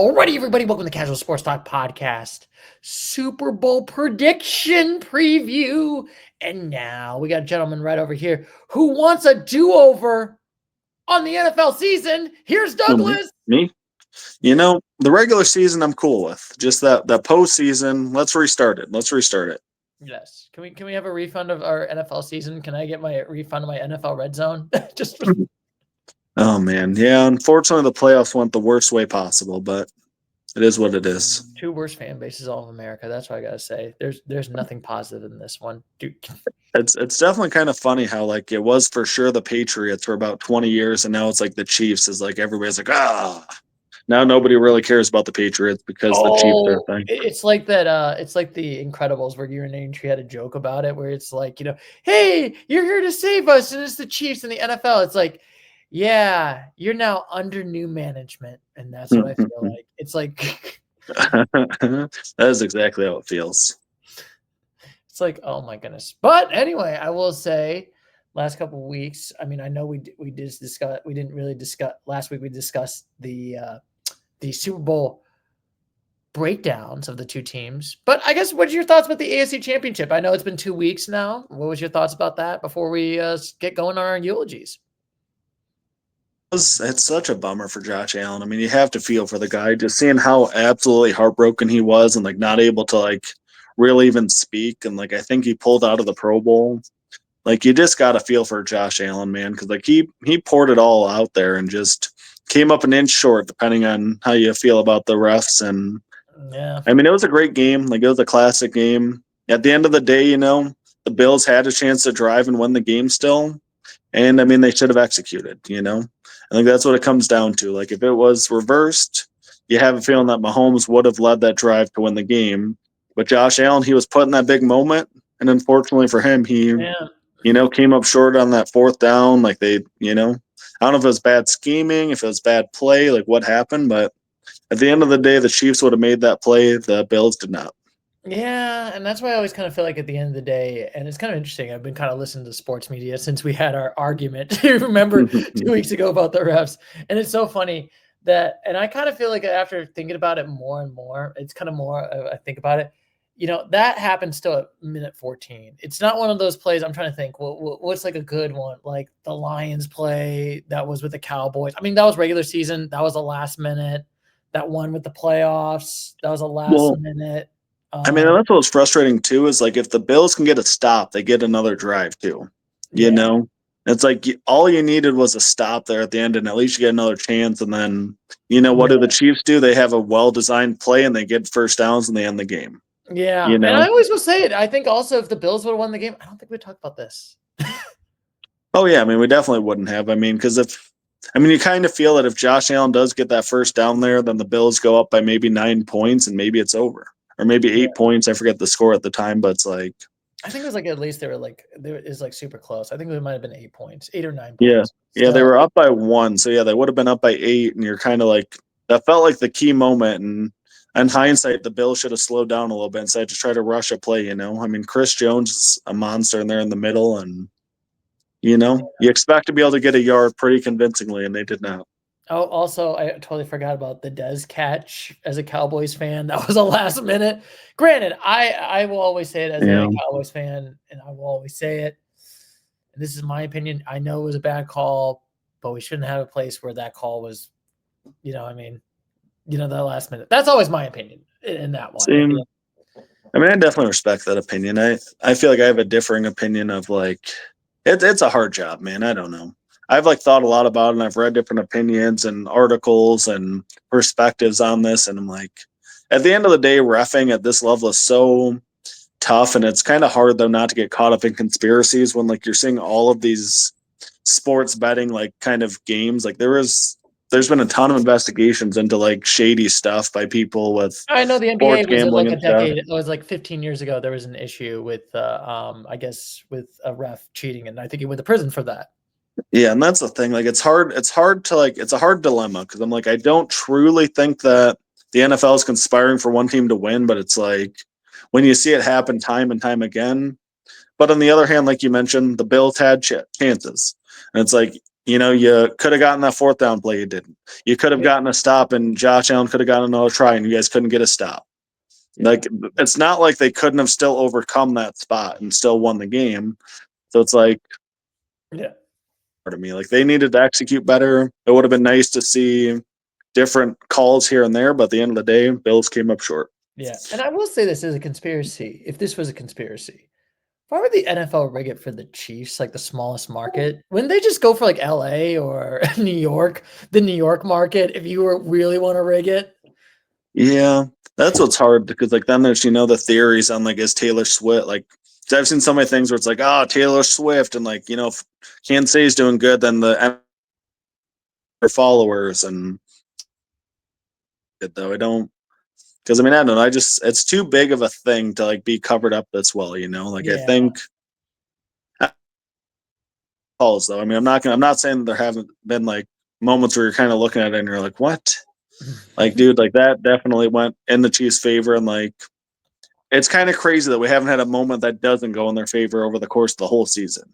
Alrighty, everybody, welcome to Casual Sports Talk Podcast, Super Bowl prediction preview. And now we got a gentleman right over here who wants a do-over on the NFL season. Here's Douglas. Me? You know, the regular season I'm cool with. Just that postseason, let's restart it. Yes. Can we have a refund of our NFL season? Can I get my refund of my NFL Red Zone? Just Oh man, yeah. Unfortunately, the playoffs went the worst way possible, but it is what it is. Two worst fan bases all of America. That's what I gotta say. There's nothing positive in this one, dude. It's definitely kind of funny how like it was for sure the Patriots for about 20 years, and now it's like the Chiefs is like everybody's like now nobody really cares about the Patriots because the Chiefs are a thing. It's like that. It's like the Incredibles where Year and Entry had a joke about it, where it's like, hey, you're here to save us, and it's the Chiefs and the NFL. It's like, yeah, you're now under new management, and that's what I feel like. It's like that is exactly how it feels. It's like, oh my goodness. But anyway, I will say, last couple of weeks, I mean, I know we didn't really discuss last week. We discussed the Super Bowl breakdowns of the two teams. But I guess, what's your thoughts about the AFC Championship? I know it's been 2 weeks now. What was your thoughts about that before we get going on our eulogies? It's such a bummer for Josh Allen. I mean, you have to feel for the guy, just seeing how absolutely heartbroken he was and like not able to like really even speak. And like I think he pulled out of the Pro Bowl. Like you just got to feel for Josh Allen, man, because like he poured it all out there and just came up an inch short, depending on how you feel about the refs. And yeah, I mean, it was a great game. Like it was a classic game. At the end of the day, the Bills had a chance to drive and win the game still. And I mean, they should have executed, I think that's what it comes down to. Like if it was reversed, you have a feeling that Mahomes would have led that drive to win the game. But Josh Allen, he was put in that big moment. And unfortunately for him, he, came up short on that fourth down. Like I don't know if it was bad scheming, if it was bad play, like what happened. But at the end of the day, the Chiefs would have made that play. The Bills did not. Yeah, and that's why I always kind of feel like at the end of the day, and it's kind of interesting, I've been kind of listening to sports media since we had our argument, remember, 2 weeks ago about the refs, and it's so funny that, and I kind of feel like after thinking about it more and more, it's kind of more, I think about it, that happened still at minute 14. It's not one of those plays, I'm trying to think, what's like a good one, like the Lions play that was with the Cowboys. I mean, that was regular season, that was the last minute, that one with the playoffs, that was a last minute. I mean, that's what's frustrating too, is like if the Bills can get a stop, they get another drive too. You know? It's like all you needed was a stop there at the end, and at least you get another chance. And then, what do the Chiefs do? They have a well-designed play, and they get first downs, and they end the game. Yeah, and I always will say it. I think also if the Bills would have won the game, I don't think we'd talk about this. Oh, yeah. I mean, we definitely wouldn't have. I mean, because you kind of feel that if Josh Allen does get that first down there, then the Bills go up by maybe 9 points, and maybe it's over. Or maybe 8 points. I forget the score at the time, but it's like I think it was like at least they was like super close. I think it might have been 8 points, 8 or 9 points. Yeah, they were up by 1. So yeah, they would have been up by 8, and you're kind of like that felt like the key moment. And in hindsight, the Bills should have slowed down a little bit instead to try to rush a play. I mean, Chris Jones is a monster in there in the middle, and you expect to be able to get a yard pretty convincingly, and they did not. Oh, also, I totally forgot about the Dez catch as a Cowboys fan. That was a last minute. Granted, I will always say it as a Cowboys fan, and I will always say it. And this is my opinion. I know it was a bad call, but we shouldn't have a place where that call was, the last minute. That's always my opinion in that one. I mean, I definitely respect that opinion. I feel like I have a differing opinion of like, it's a hard job, man. I don't know. I've like thought a lot about it, and I've read different opinions and articles and perspectives on this. And I'm like, at the end of the day, reffing at this level is so tough. And it's kind of hard though, not to get caught up in conspiracies when like you're seeing all of these sports betting, like kind of games. Like there's been a ton of investigations into like shady stuff by people with, I know the NBA was like a decade. It was like 15 years ago. There was an issue with, I guess with a ref cheating. And I think he went to prison for that. Yeah, and that's the thing. Like, it's hard to like. It's a hard dilemma because I'm like, I don't truly think that the NFL is conspiring for one team to win, but it's like when you see it happen time and time again. But on the other hand, like you mentioned, the Bills had chances, and it's like you could have gotten that fourth down play. You didn't. You could have gotten a stop, and Josh Allen could have gotten another try, and you guys couldn't get a stop. Like, it's not like they couldn't have still overcome that spot and still won the game. So it's like, part of me, like, they needed to execute better. It would have been nice to see different calls here and there, but at the end of the day, Bills came up short. Yeah, and I will say this is a conspiracy. If this was a conspiracy, why would the NFL rig it for the Chiefs, like the smallest market? Wouldn't they just go for like LA or New York, the New York market, if you really want to rig it? Yeah, that's what's hard because like then there's the theories on like is Taylor Swift like I've seen so many things where it's like Taylor Swift and like if Kansas City's doing good then the followers and though I don't because I don't know it's too big of a thing to like be covered up this well like I think calls though I'm not saying that there haven't been like moments where you're kind of looking at it and you're like what like dude like that definitely went in the Chiefs' favor and like it's kind of crazy that we haven't had a moment that doesn't go in their favor over the course of the whole season.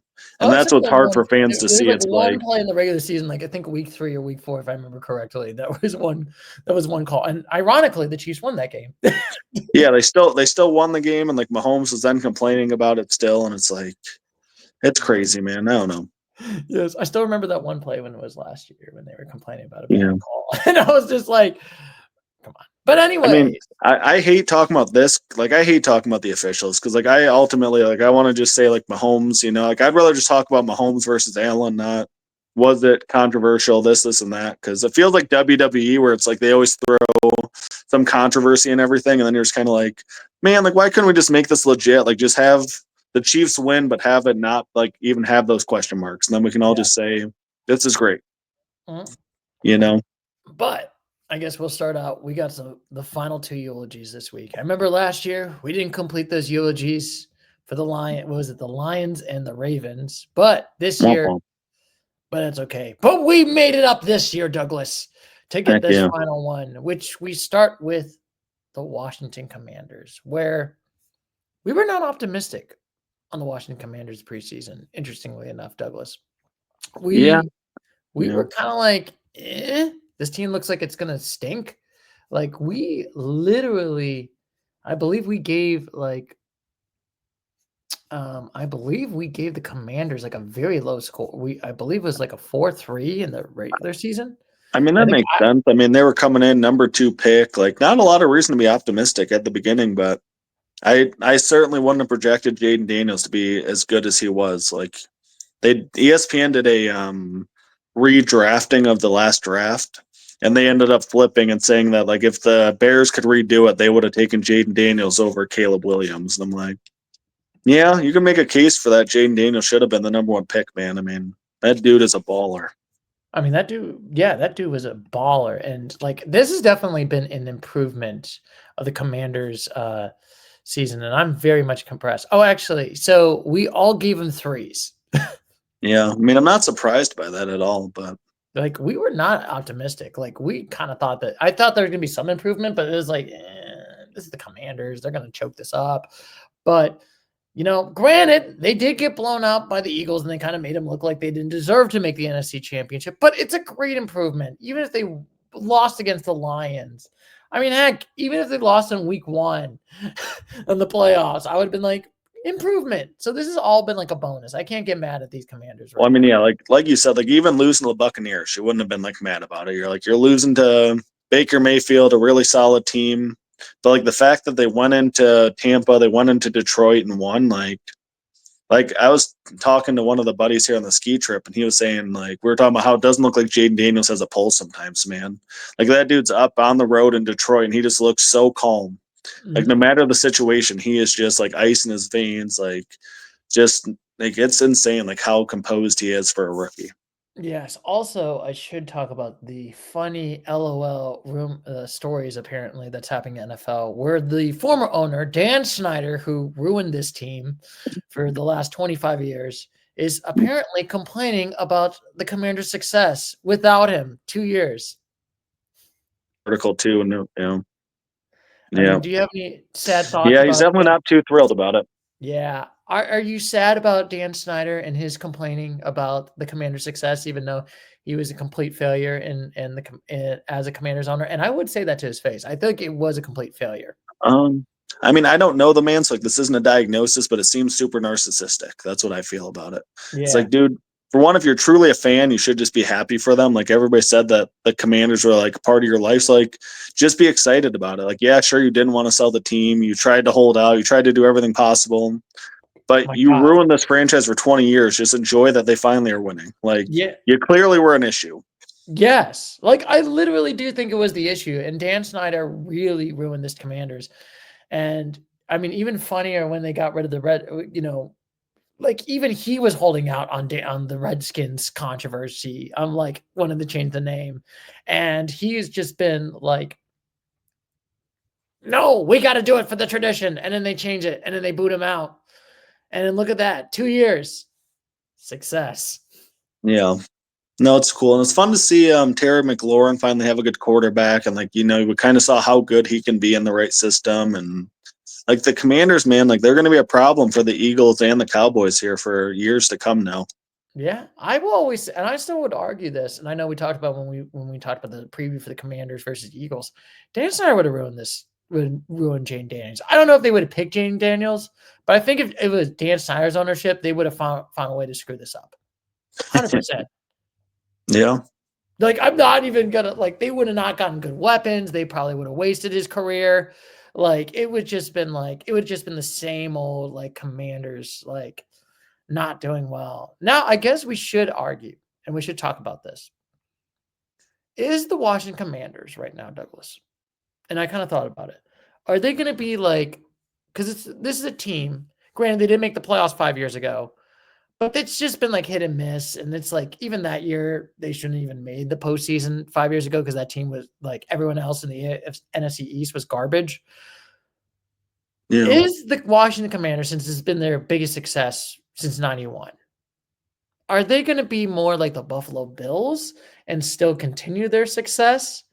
And that's what's hard for fans to see. It's like one play in the regular season, like I think week 3 or week 4, if I remember correctly. That was one call. And ironically, the Chiefs won that game. Yeah, they still won the game, and like Mahomes was then complaining about it still, and it's like it's crazy, man. I don't know. Yes, I still remember that one play when it was last year when they were complaining about a bad call. And I was just like, come on. But anyway, I hate talking about this. Like, I hate talking about the officials because, like, I ultimately, like, I want to just say, like, Mahomes, like, I'd rather just talk about Mahomes versus Allen, not was it controversial, this, and that. Because it feels like WWE where it's like they always throw some controversy and everything. And then you're just kind of like, man, like, why couldn't we just make this legit? Like, just have the Chiefs win, but have it not, like, even have those question marks. And then we can all just say, this is great. But I guess we'll start out. We got the final 2 eulogies this week. I remember last year we didn't complete those eulogies for the Lion. What was it? The Lions and the Ravens. But this year, but it's okay. But we made it up this year, Douglas, to get this final one, which we start with the Washington Commanders, where we were not optimistic on the Washington Commanders preseason. Interestingly enough, Douglas, we were kind of like, this team looks like it's gonna stink. Like we literally, I believe we gave the Commanders like a very low score. I believe it was like a 4-3 in the regular season. That makes sense. They were coming in number 2 pick. Like, not a lot of reason to be optimistic at the beginning, but I certainly wouldn't have projected Jaden Daniels to be as good as he was. Like, ESPN did a redrafting of the last draft, and they ended up flipping and saying that like if the Bears could redo it, they would have taken Jaden Daniels over Caleb Williams. And I'm like, yeah, you can make a case for that. Jaden Daniels should have been the number 1 pick, man. That dude is a baller. That dude was a baller. And like, this has definitely been an improvement of the Commanders season. And I'm very much impressed. Oh, actually, so we all gave him 3s. Yeah. I'm not surprised by that at all, but like we were not optimistic. Like we kind of thought I thought there was going to be some improvement, but it was like, this is the Commanders. They're going to choke this up. But granted, they did get blown out by the Eagles and they kind of made them look like they didn't deserve to make the NFC Championship. But it's a great improvement, even if they lost against the Lions. Heck, even if they lost in week 1 in the playoffs, I would have been like, improvement. So this has all been like a bonus. I can't get mad at these Commanders. Right now. Like you said, like even losing to the Buccaneers, you wouldn't have been like mad about it. You're losing to Baker Mayfield, a really solid team. But like the fact that they went into Tampa, they went into Detroit and won, like I was talking to one of the buddies here on the ski trip, and he was saying like we were talking about how it doesn't look like Jaden Daniels has a pulse sometimes, man. Like that dude's up on the road in Detroit, and he just looks so calm. Like no matter the situation, he is just like ice in his veins. Like just like it's insane, like how composed he is for a rookie. Yes. Also, I should talk about the funny LOL room stories apparently that's happening in NFL, where the former owner Dan Snyder, who ruined this team for the last 25 years, is apparently complaining about the Commanders' success without him 2 years. Article 2, no, do you have any sad thoughts? Yeah, he's definitely not too thrilled about it. Yeah, Are you sad about Dan Snyder and his complaining about the Commanders' success, even though he was a complete failure as a Commanders owner? And I would say that to his face. I think it was a complete failure. Um, I mean, I don't know the man, so like this isn't a diagnosis, but it seems super narcissistic. That's what I feel about it. It's Yeah, like, dude, for one, if you're truly a fan, you should just be happy for them. Like everybody said that the Commanders were like part of your life. So like, just be excited about it. Like, yeah, sure, you didn't want to sell the team, you tried to hold out, you tried to do everything possible, but my you God. ruined this franchise for 20 years. Just enjoy that they finally are winning. Like, Yeah. you clearly were an issue. Yes. Like I literally do think it was the issue. And Dan Snyder really ruined this Commanders. And I mean, even funnier when they got rid of the like even he was holding out on the Redskins controversy. I'm like, wanted to change the name. And he's just been like, no, we got to do it for the tradition. And then they change it and then they boot him out. And then look at that, 2 years. Success. Yeah. No, it's cool. And it's fun to see Terry McLaurin finally have a good quarterback. And, like, we kind of saw how good he can be in the right system. And, like, the Commanders, man, like, they're going to be a problem for the Eagles and the Cowboys here for years to come now. Yeah, I will always, and I still would argue this, and I know we talked about when we talked about the preview for the Commanders versus Eagles. Dan Snyder would have ruined this, would ruin Jane Daniels. I don't know if they would have picked Jane Daniels, but I think if it was Dan Snyder's ownership, they would have found a way to screw this up. 100%. Yeah. Like I'm not even gonna like they would have not gotten good weapons. They probably would have wasted his career. Like it would just been the same old like Commanders like not doing well. Now, I guess we should argue and we should talk about this. Is the Washington Commanders right now, Douglas? And I kind of thought about it. Are they going to be like, because this is a team, granted, they didn't make the playoffs 5 years ago, but it's just been like hit and miss. And it's like, even that year, they shouldn't even made the postseason 5 years ago because that team was like everyone else in the NFC East was garbage. Yeah. Is the Washington Commanders, since it's been their biggest success since 91, are they going to be more like the Buffalo Bills and still continue their success?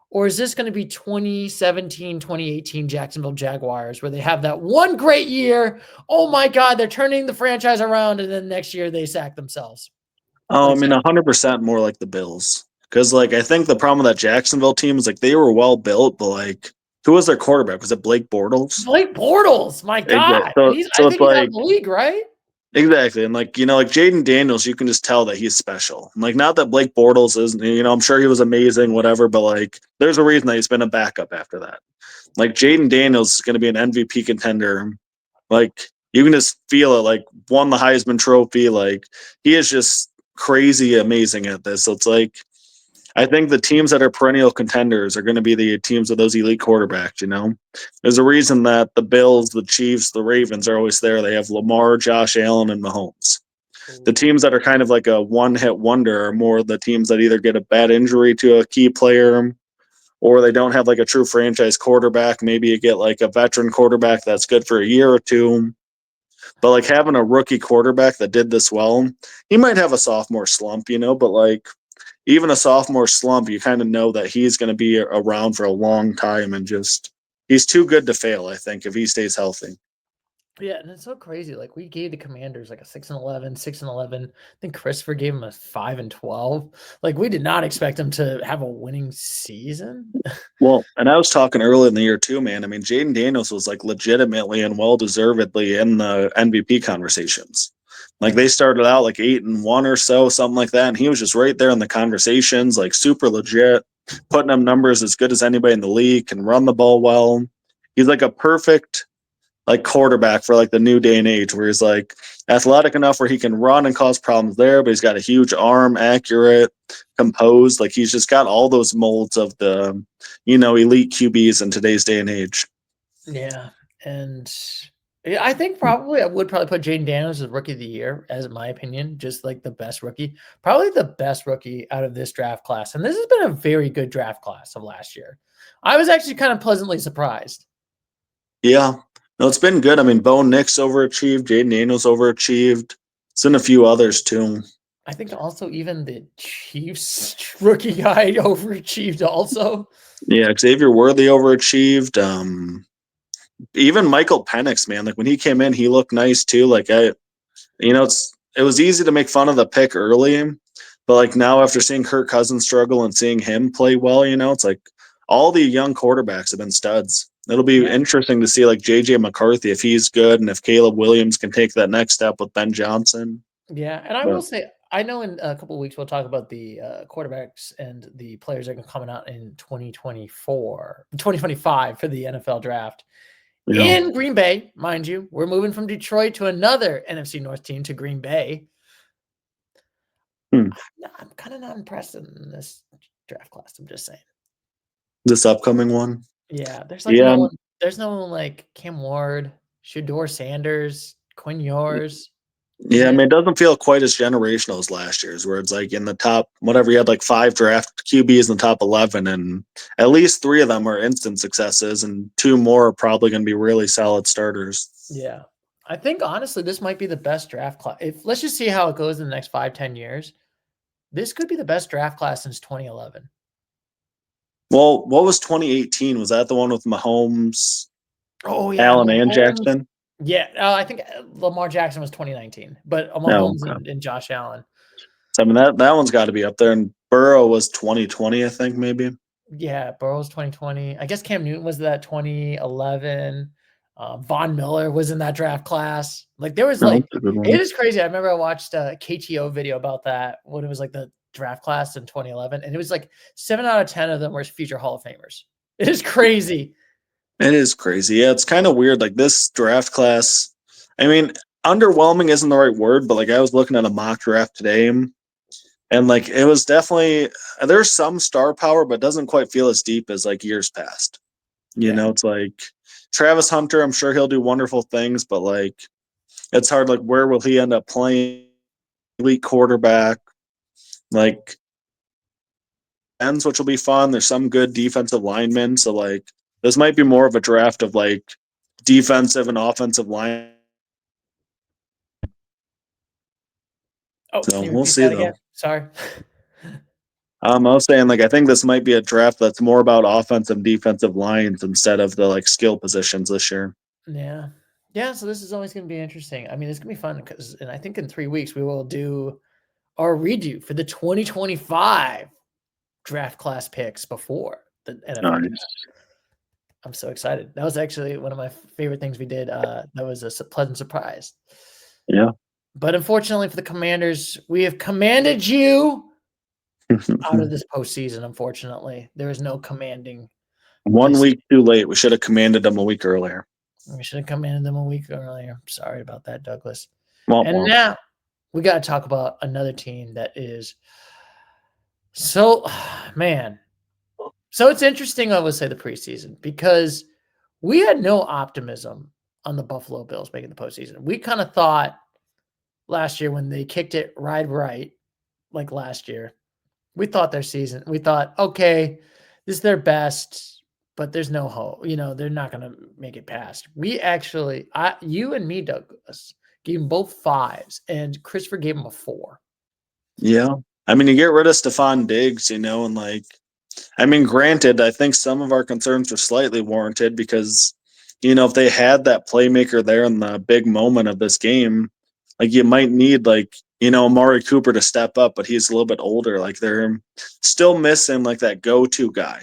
Or is this going to be 2017, 2018 Jacksonville Jaguars where they have that one great year? Oh my God, they're turning the franchise around. And then next year they sack themselves. Oh, I Like, mean, 100% more like the Bills. Because, like, I think the problem with that Jacksonville team is, like, they were well built, but, like, who was their quarterback? Was it Blake Bortles? Blake Bortles, my Exactly. God. And So, I so it's think he's out like, of the league, right? exactly. And, like, like Jaden Daniels, you can just tell that he's special. And, like, not that Blake Bortles isn't, I'm sure he was amazing, whatever, but, like, there's a reason that he's been a backup after that. Like, Jaden Daniels is going to be an MVP contender. Like, you can just feel it, like, won the Heisman Trophy. Like, he is just crazy amazing at this. So it's like, I think the teams that are perennial contenders are going to be the teams with those elite quarterbacks. There's a reason that the Bills, the Chiefs, the Ravens are always there. They have Lamar, Josh Allen, and Mahomes. The teams that are kind of like a one-hit wonder are more the teams that either get a bad injury to a key player or they don't have like a true franchise quarterback. Maybe you get like a veteran quarterback that's good for a year or two. But like having a rookie quarterback that did this well, he might have a sophomore slump, but like even a sophomore slump, you kind of know that he's going to be around for a long time and just he's too good to fail, I think, if he stays healthy. Yeah, and it's so crazy. Like we gave the Commanders like a 6-11, 6-11. I think Christopher gave him a 5-12. Like we did not expect him to have a winning season. Well, and I was talking early in the year too, man. I mean, Jaden Daniels was like legitimately and well deservedly in the MVP conversations. Like they started out like 8-1 or so, something like that, and he was just right there in the conversations, like super legit, putting up numbers as good as anybody in the league, can run the ball well. He's like a perfect like quarterback for like the new day and age where he's like athletic enough where he can run and cause problems there, but he's got a huge arm, accurate, composed. Like he's just got all those molds of the, elite QBs in today's day and age. Yeah, and yeah, I think probably I would probably put Jaden Daniels as rookie of the year, as my opinion, just like the best rookie, probably the best rookie out of this draft class. And this has been a very good draft class of last year. I was actually kind of pleasantly surprised. Yeah. No, it's been good. I mean, Bo Nix overachieved, Jaden Daniels overachieved. It's been a few others too. I think also even the Chiefs rookie guy overachieved also. Yeah, Xavier Worthy overachieved. even Michael Penix, man, like when he came in, he looked nice too. Like it was easy to make fun of the pick early, but like now after seeing Kirk Cousins struggle and seeing him play well, it's like all the young quarterbacks have been studs. It'll be Yeah. interesting to see like JJ McCarthy if he's good and if Caleb Williams can take that next step with Ben Johnson. Yeah, and I will But say, I know in a couple of weeks we'll talk about the quarterbacks and the players that are coming out in 2025 for the NFL draft in Green Bay, mind you. We're moving from Detroit to another NFC North team to Green Bay. hmm, I'm kind of not impressed in this draft class. I'm just saying. this upcoming one, Yeah, there's like yeah, no one. There's no like Cam Ward, Shador Sanders, Quinn Ewers. yeah. I Yeah, mean, it doesn't feel quite as generational as last year's, where it's like in the top whatever you had like 5 draft QBs in the top 11, and at least 3 of them are instant successes, and 2 more are probably going to be really solid starters. yeah. I think honestly, this might be the best draft class. If let's just see how it goes in the next 5-10 years. This could be the best draft class since 2011. Well, what was 2018? Was that the one with Mahomes, Oh yeah, Allen, and Mahomes. Jackson? Yeah, I think Lamar Jackson was 2019, but No, Mahomes okay. and Josh Allen. So, I mean that one's got to be up there. And Burrow was 2020, I think maybe. Yeah, Burrow's 2020. I guess Cam Newton was that 2011. Von Miller was in that draft class. Like there was No, like that's a good it one. is crazy. I remember I watched a KTO video about that when it was like the draft class in 2011, and it was like 7 out of 10 of them were future Hall of Famers. It is crazy. It is crazy. Yeah, it's kind of weird. Like this draft class, I mean, underwhelming isn't the right word, but like I was looking at a mock draft today, and like it was definitely there's some star power, but doesn't quite feel as deep as like years past. Yeah. It's like Travis Hunter, I'm sure he'll do wonderful things, but like it's hard. Like, where will he end up playing? Elite quarterback, like ends, which will be fun. There's some good defensive linemen, so like this might be more of a draft of like defensive and offensive line. Oh, So can you we'll repeat see that though. again? Sorry. I was saying like I think this might be a draft that's more about offensive defensive lines instead of the like skill positions this year. Yeah. Yeah, so this is always going to be interesting. I mean, it's going to be fun because, and I think in 3 weeks we will do our redo for the 2025 draft class picks before the NFL draft. Nice. I'm so excited. That was actually one of my favorite things we did. That was a pleasant surprise. Yeah. But unfortunately for the Commanders, we have commanded you out of this postseason. Unfortunately, there is no commanding One this. week too late. We should have commanded them a week earlier. We should have commanded them a week earlier. Sorry about that, Douglas. Womp And womp. now we got to talk about another team that is so, man. So it's interesting, I would say, the preseason because we had no optimism on the Buffalo Bills making the postseason. We kind of thought last year when they kicked it right, like last year, we thought their season, we thought, okay, this is their best, but there's no hope. They're not going to make it past. We actually, you and me, Douglas, gave them both 5s, and Christopher gave them a 4. Yeah. I mean, you get rid of Stephon Diggs, and like, I mean, granted, I think some of our concerns are slightly warranted because, if they had that playmaker there in the big moment of this game, like you might need like, Amari Cooper to step up, but he's a little bit older. Like they're still missing like that go-to guy.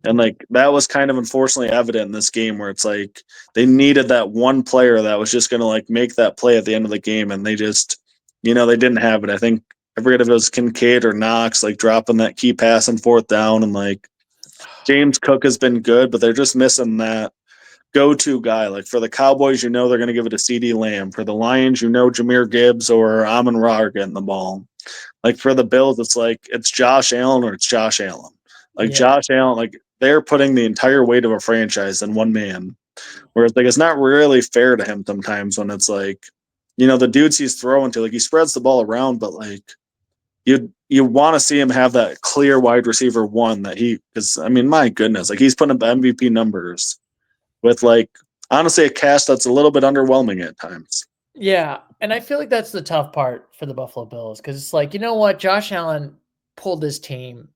And like that was kind of unfortunately evident in this game where it's like they needed that one player that was just going to like make that play at the end of the game. And they just, they didn't have it. I think I forget if it was Kincaid or Knox, like dropping that key pass and 4th down. And like James Cook has been good, but they're just missing that go-to guy. Like for the Cowboys, they're going to give it to CD Lamb. For the Lions, Jameer Gibbs or Amon Ra are getting the ball. Like for the Bills, it's like it's Josh Allen or it's Josh Allen. Like Yeah. Josh Allen, like they're putting the entire weight of a franchise in one man. Whereas like it's not really fair to him sometimes when it's like, the dudes he's throwing to, like he spreads the ball around, but like you want to see him have that clear wide receiver one that because I mean, my goodness, like he's putting up MVP numbers with like honestly a cast that's a little bit underwhelming at times. Yeah, and I feel like that's the tough part for the Buffalo Bills because it's like, you know what? Josh Allen pulled this team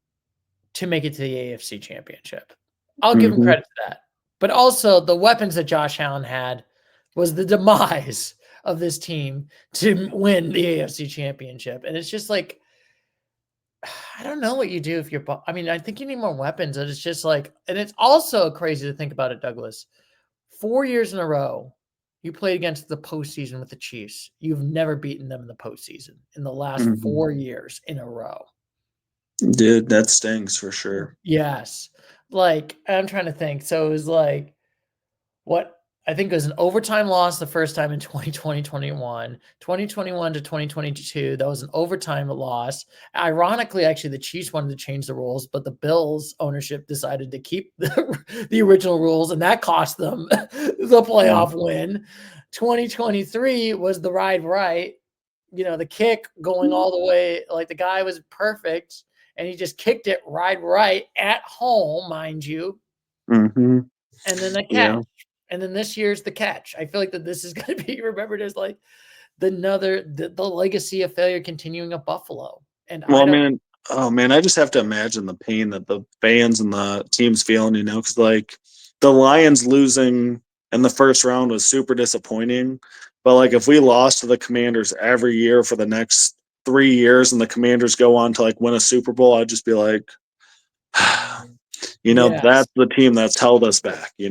to make it to the AFC Championship. I'll give him Mm-hmm. credit to that. But also the weapons that Josh Allen had was the demise of this team to win the AFC Championship. And it's just like, I don't know what you do if you're. I mean, I think you need more weapons. And it's just like, and it's also crazy to think about it, Douglas. 4 years in a row, you played against the postseason with the Chiefs. You've never beaten them in the postseason in the last Mhm. 4 years in a row. Dude, that stings for sure. Yes. Like, I'm trying to think. So it was like, what I think it was an overtime loss the first time in 2020, 2021 to 2022. That was an overtime loss. Ironically, actually, the Chiefs wanted to change the rules, but the Bills ownership decided to keep the original rules, and that cost them the Mm. playoff win. 2023 was the ride right. The kick going all the way, like the guy was perfect, and he just kicked it right at home, mind you. Mm-hmm. And then the catch. Yeah. And then this year's the catch. I feel like that this is going to be remembered as like the legacy of failure continuing at Buffalo. And Well, I I don't. mean, oh man, I just have to imagine the pain that the fans and the teams feeling, because like the Lions losing in the first round was super disappointing. But like if we lost to the Commanders every year for the next 3 years and the Commanders go on to like win a Super Bowl, I'd just be like, Yes. that's the team that's held us back, Like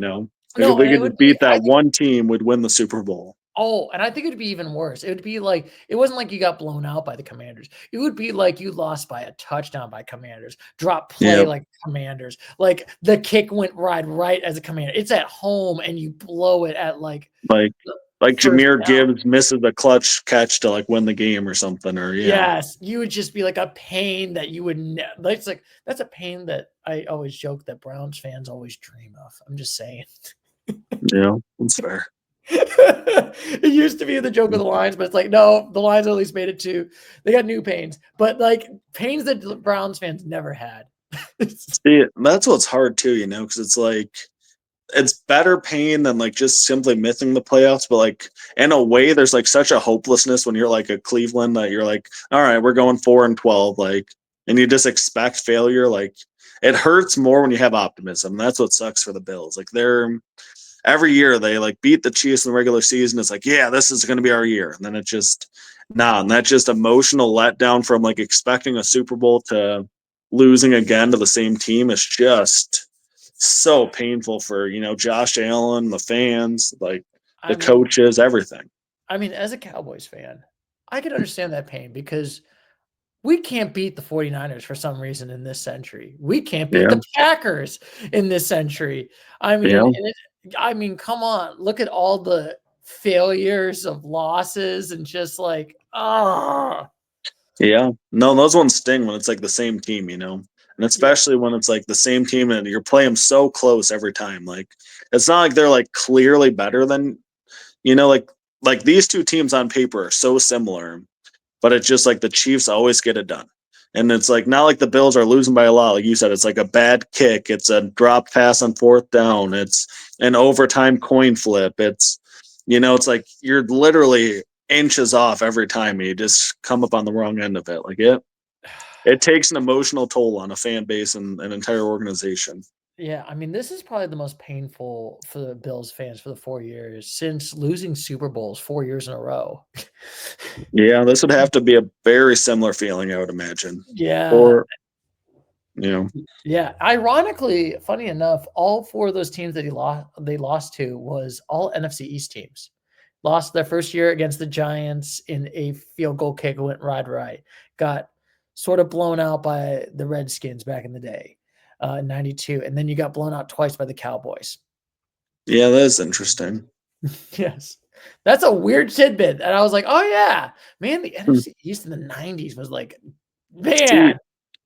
if No, we and it could would just be. beat I that think. one team, we'd win the Super Bowl. Oh, and I think it'd be even worse. It would be like it wasn't like you got blown out by the Commanders. It would be like you lost by a touchdown by Commanders, drop play Yeah. like Commanders, like the kick went right as a Commander. It's at home and you blow it at like Like the like first Jameer down. Gibbs misses a clutch catch to like win the game or something, or yeah. Yes, you would just be like a pain that you would that's like that's a pain that I always joke that Browns fans always dream of. I'm just saying. Yeah, that's fair. It used to be the joke of the Lions, but it's like, no, the Lions at least made it to they got new pains, but like pains that the Browns fans never had. See, that's what's hard too, because it's like it's better pain than like just simply missing the playoffs. But like in a way, there's like such a hopelessness when you're like a Cleveland that you're like, all right, we're going 4-12, like, and you just expect failure. Like it hurts more when you have optimism. That's what sucks for the Bills. Like they're every year they like beat the Chiefs in the regular season. It's like, yeah, this is going to be our year, and then it just and that just emotional letdown from like expecting a Super Bowl to losing again to the same team is just so painful for Josh Allen, the fans, like the I mean, coaches, everything. as a Cowboys fan, I could understand that pain because we can't beat the 49ers for some reason in this century. We can't beat Yeah, the Packers in this century. yeah, I mean, come on, look at all the failures of losses and just like, ah, yeah. No, those ones sting when it's like the same team, and yeah, especially when it's like the same team and you're playing so close every time. Like it's not like they're like clearly better than like these two teams on paper are so similar, but it's just like the Chiefs always get it done. And it's like not like the Bills are losing by a lot. Like you said, it's like a bad kick. It's a drop pass on fourth down. It's an overtime coin flip. It's like you're literally inches off every time you just come up on the wrong end of it. Like it takes an emotional toll on a fan base and an entire organization. yeah. I mean, this is probably the most painful for the Bills fans for the 4 years since losing Super Bowls 4 years in a row. Yeah, this would have to be a very similar feeling, I would imagine. Yeah. Or, you know, Yeah, ironically, funny enough, all 4 of those teams that they lost to was all NFC East teams. Lost their first year against the Giants in a field goal kick went right. Got sort of blown out by the Redskins back in the day, in '92, and then you got blown out twice by the Cowboys. yeah, that is interesting. Yes. That's a weird tidbit, and I was like, "Oh, yeah. Man, the Hmm. NFC East in the '90s was like, See, man."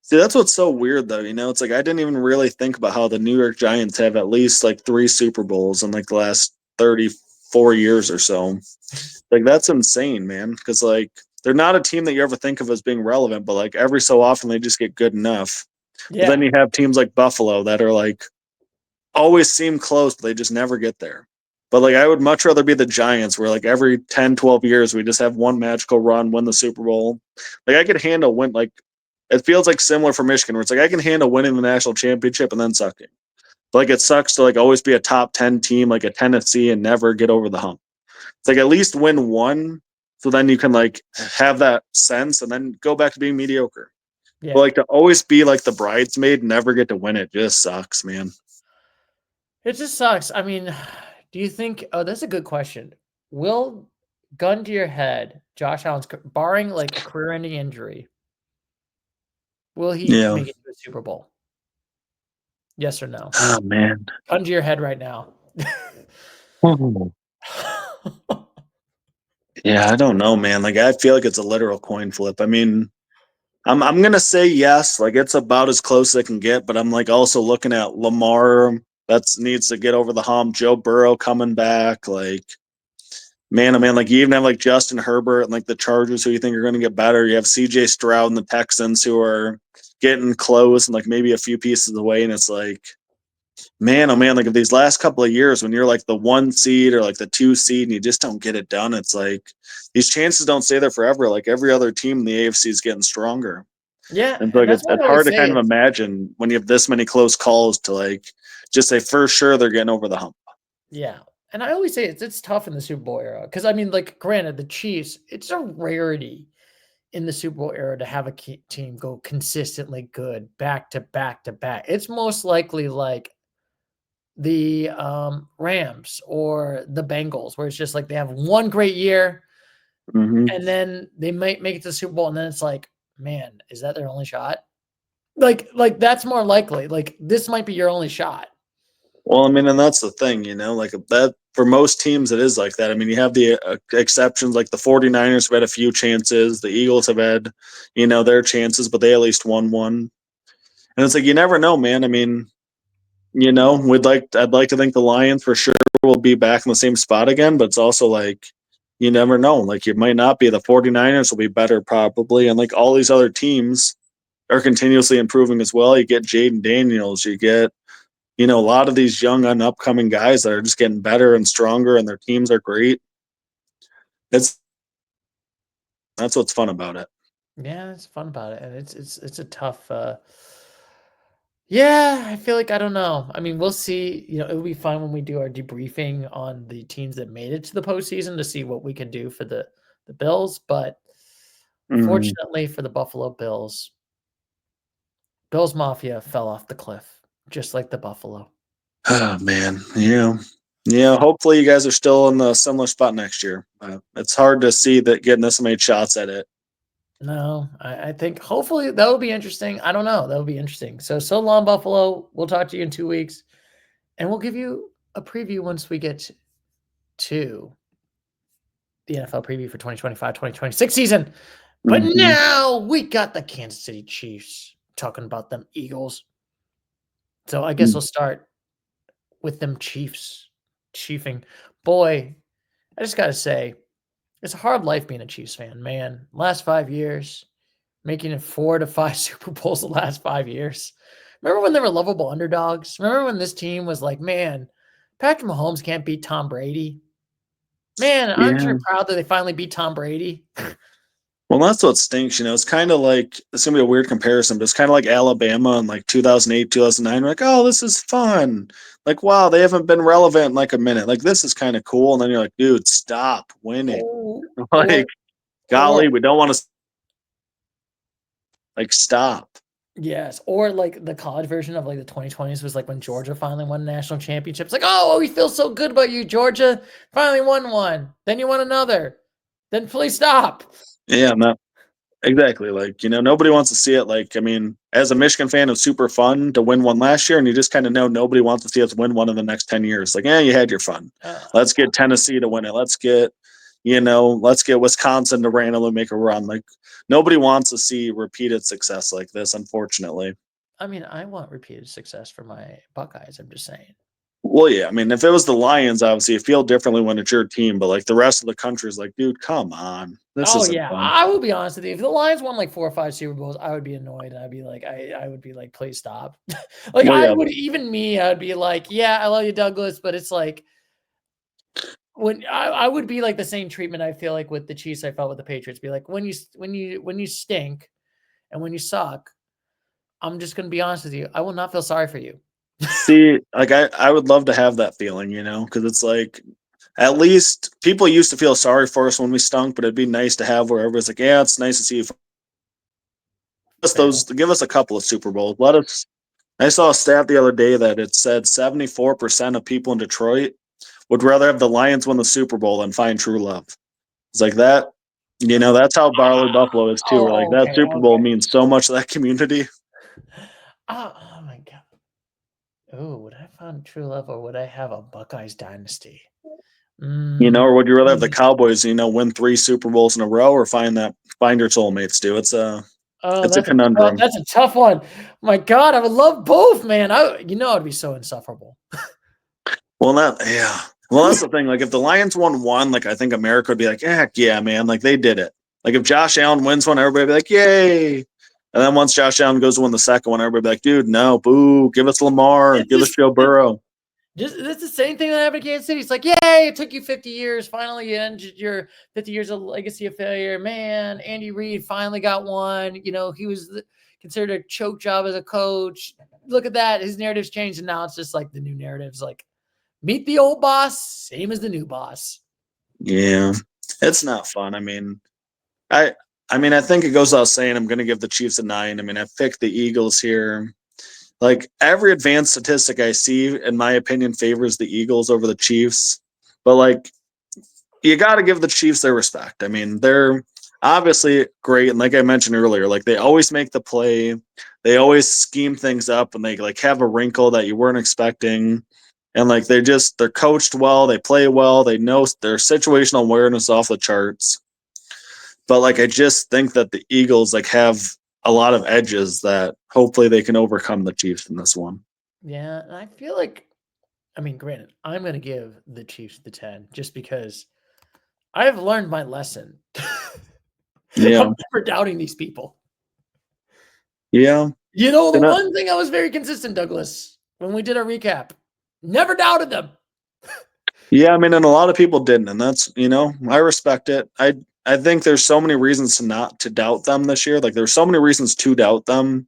See, that's what's so weird though, It's like I didn't even really think about how the New York Giants have at least like 3 Super Bowls in like the last 34 years or so. Like that's insane, man. Because like they're not a team that you ever think of as being relevant, but like every so often they just get good enough. But then Yeah. you have teams like Buffalo that are like always seem close, but they just never get there. But like I would much rather be the Giants where like every 10, 12 years we just have one magical run, win the Super Bowl. Like I could handle it feels like similar for Michigan where it's like I can handle winning the national championship and then sucking. But like it sucks to like always be a top 10 team like a Tennessee and never get over the hump. It's like at least win one, so then you can like have that sense and then go back to being mediocre. But Yeah. like to always be like the bridesmaid, never get to win it just sucks, man. It just sucks. I mean, do you think that's a good question. Will, gun to your head, Josh Allen's barring like a career-ending injury, will he Yeah. make it to a Super Bowl? Yes or no? Oh man. Gun to your head right now. Yeah, I don't know, man. Like I feel like it's a literal coin flip. I mean, I'm gonna say yes. Like it's about as close as I can get, but I'm like also looking at Lamar that needs to get over the hump. Joe Burrow coming back. Like man, oh man, like you even have like Justin Herbert and like the Chargers who you think are gonna get better. You have CJ Stroud and the Texans who are getting close and like maybe a few pieces away. And it's like, man, oh man, like if these last couple of years when you're like the 1 seed or like the 2 seed and you just don't get it done, it's like these chances don't stay there forever. Like every other team in the AFC is getting stronger. Yeah, And so and like that's what I it's always hard to say. kind of imagine when you have this many close calls to like just say for sure they're getting over the hump. Yeah, and I always say it's tough in the Super Bowl era because I mean, like, granted, the Chiefs, it's a rarity in the Super Bowl era to have a team go consistently good back to back to back. It's most likely like the Rams or the Bengals, where it's just like they have one great year Mm-hmm. and then they might make it to the Super Bowl, and then it's like, man, is that their only shot? Like that's more likely. Like this might be your only shot. Well, I mean, and that's the thing, like that for most teams, it is like that. I mean, you have the exceptions, like the 49ers have had a few chances. The Eagles have had, their chances, but they at least won one. And it's like, you never know, man. I mean, I'd like to think the Lions for sure will be back in the same spot again, but it's also like, you never know. Like, it might not be. The 49ers will be better probably. And like all these other teams are continuously improving as well. You get Jaden Daniels, you get, a lot of these young and upcoming guys that are just getting better and stronger, and their teams are great. That's what's fun about it. Yeah, it's fun about it, and it's a tough. Yeah, I feel like I don't know. I mean, we'll see. It'll be fun when we do our debriefing on the teams that made it to the postseason to see what we can do for the Bills. But Mm. fortunately for the Buffalo Bills, Bills Mafia fell off the cliff, just like the Buffalo. Oh man, yeah. Hopefully, you guys are still in a similar spot next year. It's hard to see that getting this many shots at it. No, I think hopefully that will be interesting. I don't know. That will be interesting. So long, Buffalo. We'll talk to you in 2 weeks, and we'll give you a preview once we get to the NFL preview for 2025-2026 season. But Mm-hmm. now we got the Kansas City Chiefs talking about them Eagles. So I guess we'll start with them Chiefs. Chiefing. Boy, I just got to say, it's a hard life being a Chiefs fan, man. Last 5 years, making it 4 to 5 Super Bowls the last 5 years. Remember when they were lovable underdogs? Remember when this team was like, man, Patrick Mahomes can't beat Tom Brady? Man, aren't Yeah. you proud that they finally beat Tom Brady? Well, that's what stinks. It's kind of like it's gonna be a weird comparison, but it's kind of like Alabama in like 2008, 2009. We're like, oh, this is fun. Like, wow, they haven't been relevant in like a minute. Like, this is kind of cool. And then you're like, dude, stop winning. Oh, Like, or golly, we don't want to like stop. yes, or like the college version of like the 2020s was like when Georgia finally won national championships. Like, oh, we feel so good about you, Georgia. Finally won one. Then you won another. Then please stop. Yeah, no, exactly. Like, nobody wants to see it. Like, I mean, as a Michigan fan, it was super fun to win one last year, and you just kind of know nobody wants to see us win one in the next 10 years. Like, you had your fun. Let's get Tennessee to win it. Let's get Wisconsin to randomly make a run. Like, nobody wants to see repeated success like this, unfortunately. I mean, I want repeated success for my Buckeyes. I'm just saying. Well, yeah, I mean, if it was the Lions, obviously, you feel differently when it's your team, but like the rest of the country is like, dude, come on. This Oh isn't yeah, fun. I will be honest with you. If the Lions won like 4 or 5 Super Bowls, I would be annoyed. I'd be like, I would be like, please stop. Like Well, I yeah. would even me, I'd be like, yeah, I love you, Douglas, but it's like when I would be like the same treatment I feel like with the Chiefs I felt with the Patriots. Be like, when you stink and when you suck, I'm just gonna be honest with you. I will not feel sorry for you. See, like I would love to have that feeling, because it's like at least people used to feel sorry for us when we stunk, but it'd be nice to have where everybody's like, yeah, it's nice to see you. Fair. Give us a couple of Super Bowls. Let us. I saw a stat the other day that it said 74% of people in Detroit would rather have the Lions win the Super Bowl than find true love. It's like that. That's how Barley Buffalo is too. We're like Oh, that okay, Super Bowl okay. means so much to that community. Oh my god. Oh, would I find true love or would I have a Buckeyes dynasty? Or would you rather have the Mm. Cowboys, win 3 Super Bowls in a row, or find your soulmates, do? Oh, It's a conundrum. that's a tough one. My God, I would love both, man. I'd be so insufferable. Well, yeah. Well, that's the thing. Like, if the Lions won one, like I think America would be like, heck yeah, man, like they did it. Like if Josh Allen wins one, everybody would be like, yay. And then once Josh Allen goes to win the second one, everybody would be like, dude, no, boo, give us Lamar, give us Joe Burrow. It's the same thing that happened to Kansas City. It's like, yay, it took you 50 years. Finally, you ended your 50 years of legacy of failure. Man, Andy Reid finally got one. He was considered a choke job as a coach. Look at that. His narrative's changed. And now it's just like the new narrative's like, meet the old boss, same as the new boss. Yeah, it's not fun. I think it goes without saying I'm going to give the Chiefs a 9. I've picked the Eagles here. Like every advanced statistic I see, in my opinion, favors the Eagles over the Chiefs. But like, you got to give the Chiefs their respect. They're obviously great, and like I mentioned earlier, like they always make the play, they always scheme things up, and they like have a wrinkle that you weren't expecting. And like they're coached well, they play well, they know their situational awareness off the charts. But like I just think that the Eagles like have a lot of edges that hopefully they can overcome the Chiefs in this one. Yeah, and I feel like, granted, I'm going to give the Chiefs the 10 just because I've learned my lesson. Yeah. I'm never doubting these people. Yeah. The one thing I was very consistent, Douglas, when we did our recap, never doubted them. Yeah, and a lot of people didn't, and that's I respect it. I think there's so many reasons not to doubt them this year. Like there's so many reasons to doubt them,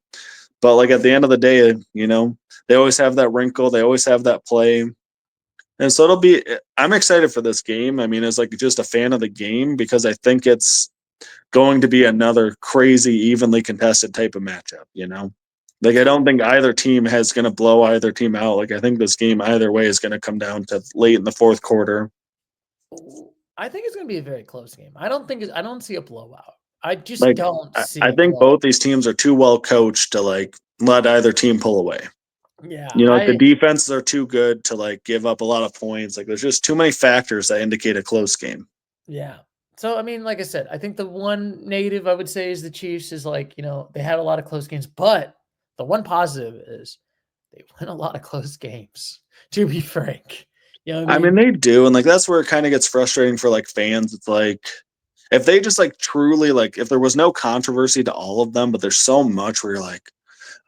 but like at the end of the day, they always have that wrinkle, they always have that play, and so I'm excited for this game. As like just a fan of the game because I think it's going to be another crazy, evenly contested type of matchup. Like I don't think either team has going to blow either team out. Like I think this game either way is going to come down to late in the fourth quarter. I think it's going to be a very close game. I don't see a blowout. I just Like don't see. I think both these teams are too well coached to like let either team pull away. Yeah, Like the defenses are too good to like give up a lot of points. Like there's just too many factors that indicate a close game. Yeah. So like I said, I think the one negative I would say is the Chiefs is like, they had a lot of close games, but the one positive is they win a lot of close games, to be frank. They do, and like that's where it kind of gets frustrating for like fans. It's like if they just like truly like if there was no controversy to all of them, but there's so much where you're like,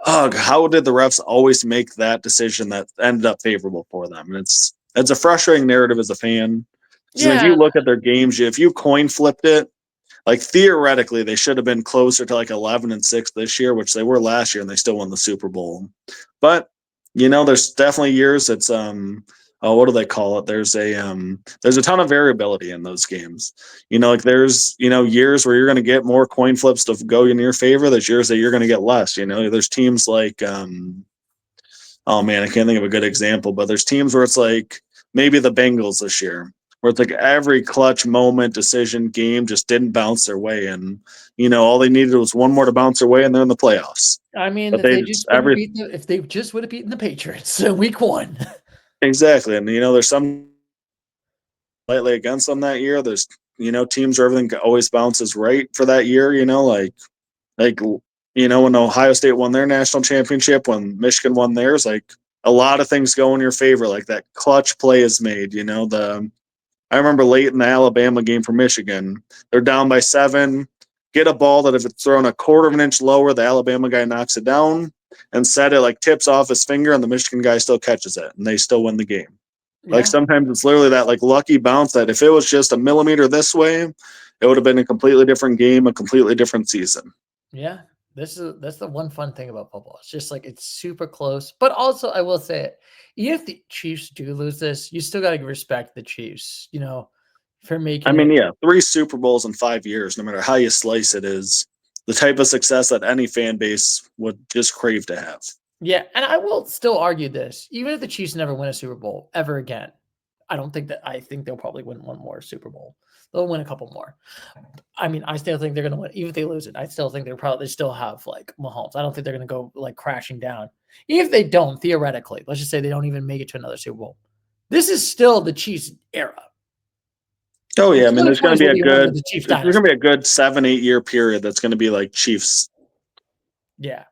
oh, how did the refs always make that decision that ended up favorable for them? And it's a frustrating narrative as a fan. Because if you look at their games, if you coin flipped it, like theoretically they should have been closer to like 11-6 this year, which they were last year, and they still won the Super Bowl. But there's definitely years it's what do they call it? There's a ton of variability in those games. Like there's years where you're going to get more coin flips to go in your favor. There's years that you're going to get less. There's teams like oh man, I can't think of a good example, but there's teams where it's like maybe the Bengals this year, where it's like every clutch moment decision game just didn't bounce their way, and all they needed was one more to bounce their way, and they're in the playoffs. But if they just would have beaten the Patriots in week 1. Exactly, and there's some slightly against them that year. There's teams where everything always bounces right for that year. Like when Ohio State won their national championship, when Michigan won theirs, like a lot of things go in your favor. Like that clutch play is made. I remember late in the Alabama game for Michigan, they're down by 7, get a ball that if it's thrown a quarter of an inch lower, the Alabama guy knocks it down, and said it like tips off his finger, and the Michigan guy still catches it, and they still win the game. Yeah. Like sometimes it's literally that like lucky bounce that if it was just a millimeter this way, it would have been a completely different game, a completely different season. Yeah. That's the one fun thing about football. It's just like it's super close. But also, I will say it, even if the Chiefs do lose this, you still got to respect the Chiefs, for I making mean, it. yeah, 3 Super Bowls in 5 years, no matter how you slice it, is the type of success that any fan base would just crave to have. Yeah, and I will still argue this. Even if the Chiefs never win a Super Bowl ever again, I think they'll probably win one more Super Bowl. They'll win a couple more. I mean, I still think they're going to win. Even if they lose it, I still think they still have like Mahomes. I don't think they're going to go like crashing down. Even if they don't, theoretically, let's just say they don't even make it to another Super Bowl. This is still the Chiefs era. Oh The yeah, I mean, there's going to 2020s be will a be remembered good the Chiefs there's going to dynasty. be a good 7-8 year period that's going to be like Chiefs. Yeah.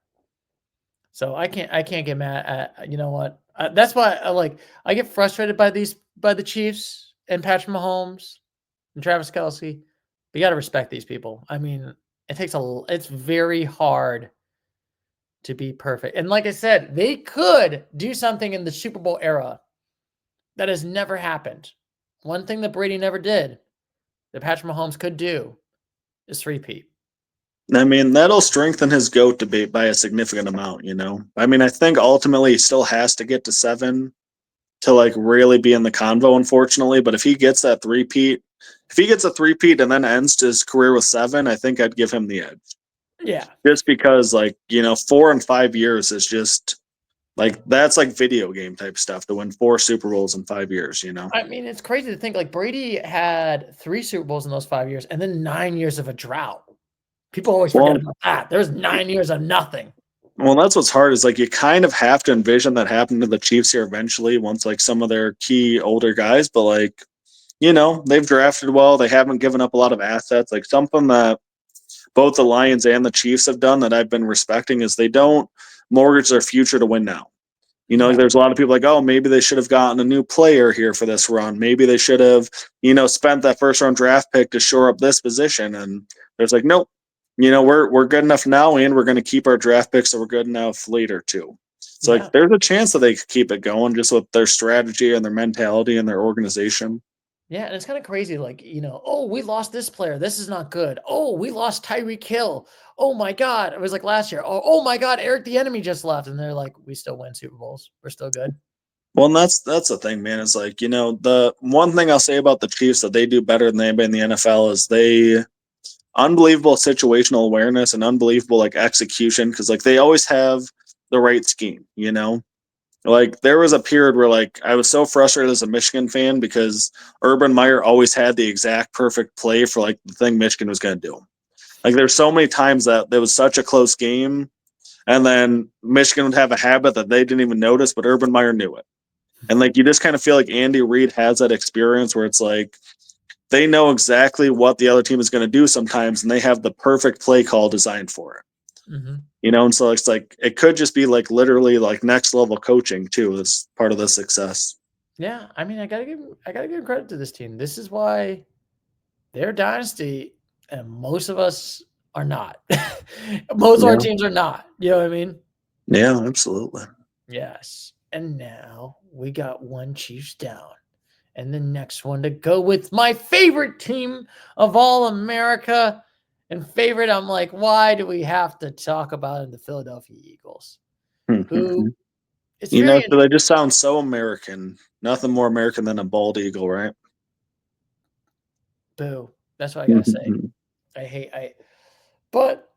So I can't get mad at you know what? That's why I get frustrated by the Chiefs and Patrick Mahomes and Travis Kelce. But you got to respect these people. I mean, it's very hard to be perfect. And like I said, they could do something in the Super Bowl era that has never happened. One thing that Brady never did that Patrick Mahomes could do is repeat. I mean, that'll strengthen his GOAT debate by a significant amount, I mean, I think ultimately he still has to get to 7 to like really be in the convo, unfortunately. But if he gets that three-peat, if he gets a three-peat and then ends his career with 7, I think I'd give him the edge. Yeah. Just because, 4 and 5 years is just like that's like video game type stuff to win 4 Super Bowls in 5 years. I mean, it's crazy to think like Brady had 3 Super Bowls in those 5 years and then 9 years of a drought. People always forget Well, about that. There's 9 years of nothing. well, that's what's hard is like you kind of have to envision that happening to the Chiefs here eventually once like some of their key older guys, but they've drafted well. They haven't given up a lot of assets. Like something that both the Lions and the Chiefs have done that I've been respecting is they don't mortgage their future to win now. No. There's a lot of people like, oh, maybe they should have gotten a new player here for this run. Maybe they should have, spent that first round draft pick to shore up this position. And there's like, nope, we're good enough now, and we're going to keep our draft picks, so we're good enough later too. So Yeah. there's a chance that they could keep it going just with their strategy and their mentality and their organization. Yeah, and it's kind of crazy. Like, oh, we lost this player. This is not good. Oh, we lost Tyreek Hill. Oh my God. It was like last year. Oh my God, Eric the Enemy just left. And they're like, we still win Super Bowls. We're still good. Well, and that's the thing, man. It's like, the one thing I'll say about the Chiefs that they do better than anybody in the NFL is they unbelievable situational awareness and unbelievable like execution because like they always have the right scheme. Like there was a period where like I was so frustrated as a Michigan fan because Urban Meyer always had the exact perfect play for like the thing Michigan was going to do. Like there's so many times that there was such a close game, and then Michigan would have a habit that they didn't even notice, but Urban Meyer knew it. And like you just kind of feel like Andy Reid has that experience where it's like they know exactly what the other team is going to do sometimes, and they have the perfect play call designed for it. Mm-hmm. And so it's like it could just be like literally like next level coaching too as part of the success. Yeah, I mean, I gotta give credit to this team. This is why they're a dynasty, and most of us are not. Most of our Yeah. teams are not. You know what I mean? Yeah, absolutely. Yes. And now we got one Chiefs down. And the next one to go with my favorite team of all America. And favorite, I'm like, why do we have to talk about it, the Philadelphia Eagles? Who it's very So they just sound so American. Nothing more American than a bald eagle, right? boo. That's what I gotta say. But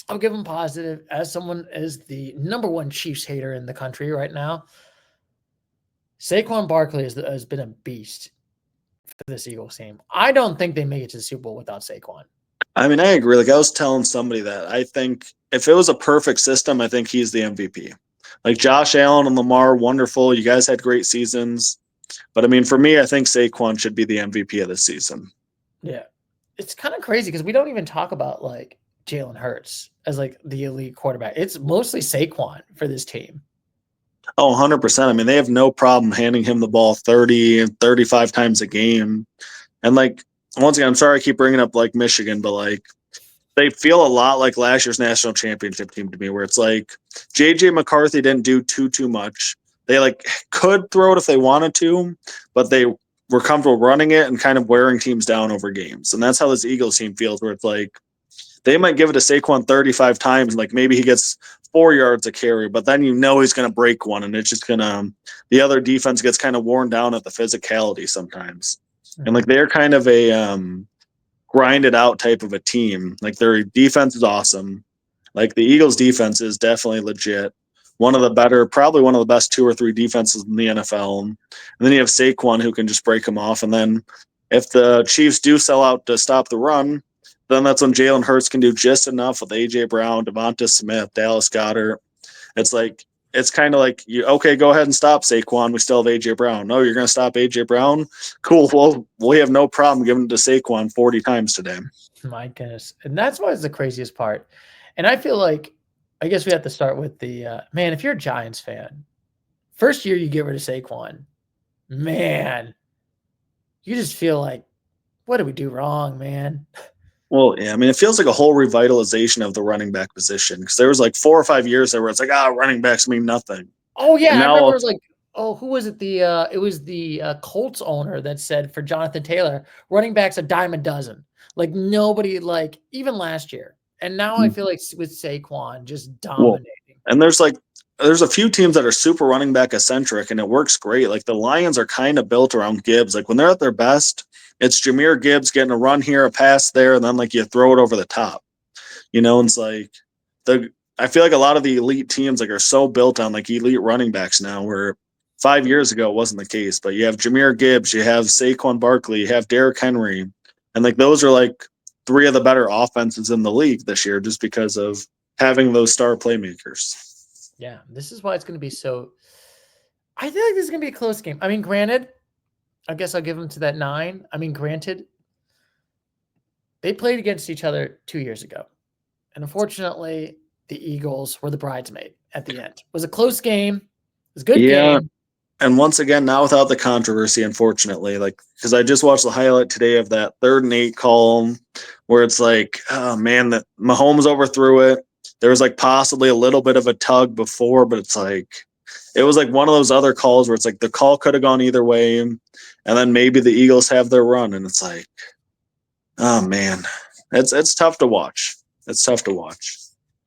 I'll give them positive as someone as the number one Chiefs hater in the country right now. Saquon Barkley has been a beast for this Eagles team. I don't think they make it to the Super Bowl without Saquon. I mean, I agree. Like I was telling somebody that I think if it was a perfect system, I think he's the MVP. Like Josh Allen and Lamar, wonderful. You guys had great seasons. But I mean, for me, I think Saquon should be the MVP of the season. Yeah. It's kind of crazy because we don't even talk about like Jalen Hurts as like the elite quarterback. It's mostly Saquon for this team. Oh, 100%. I mean, they have no problem handing him the ball 30 and 35 times a game. And like, once again, I'm sorry I keep bringing up like Michigan, but like, they feel a lot like last year's national championship team to me, where it's like JJ McCarthy didn't do too much. They like could throw it if they wanted to, but they were comfortable running it and kind of wearing teams down over games. And that's how this Eagles team feels, where it's like they might give it to Saquon 35 times, like maybe he gets 4 yards a carry, but then he's going to break one, and it's just going to the other defense gets kind of worn down at the physicality sometimes. And like they're kind of a grinded out type of a team. Like their defense is awesome. Like the Eagles defense is definitely legit. One of the better, probably one of the best 2 or 3 defenses in the NFL. And then you have Saquon who can just break them off. And then if the Chiefs do sell out to stop the run, then that's when Jalen Hurts can do just enough with A.J. Brown, Devonta Smith, Dallas Goedert. It's kind of like, okay, go ahead and stop Saquon. We still have A.J. Brown. No, you're going to stop A.J. Brown? Cool. Well, we have no problem giving it to Saquon 40 times today. My goodness. And that's why it's the craziest part. And I feel like, I guess we have to start with the, man, if you're a Giants fan, first year you get rid of Saquon, man, you just feel like, what did we do wrong, man? Well, yeah, I mean, it feels like a whole revitalization of the running back position because there was like 4 or 5 years there where it's like, running backs mean nothing. Oh, yeah. And I now, remember it was like, oh, who was it? It was the Colts owner that said for Jonathan Taylor, running backs a dime a dozen. Like nobody, like even last year. And now I feel like with Saquon just dominating. And there's a few teams that are super running back eccentric, and it works great. Like the Lions are kind of built around Gibbs. Like when they're at their best, it's Jahmyr Gibbs getting a run here, a pass there, and then like you throw it over the top. And it's like I feel like a lot of the elite teams like are so built on like elite running backs now, where 5 years ago it wasn't the case. But you have Jahmyr Gibbs, you have Saquon Barkley, you have Derrick Henry, and like those are like 3 of the better offenses in the league this year just because of having those star playmakers. Yeah, this is why it's going to be so. I feel like this is going to be a close game. I mean, granted, I guess I'll give them to that 9. I mean, granted, they played against each other 2 years ago. And unfortunately, the Eagles were the bridesmaid at the end. It was a close game. It was a good game. And once again, now without the controversy, unfortunately, like because I just watched the highlight today of that 3rd and 8 call where it's like, oh man, that Mahomes overthrew it. There was like possibly a little bit of a tug before, but it's like it was like one of those other calls where it's like the call could have gone either way, and then maybe the Eagles have their run, and it's like, oh man, it's tough to watch. It's tough to watch.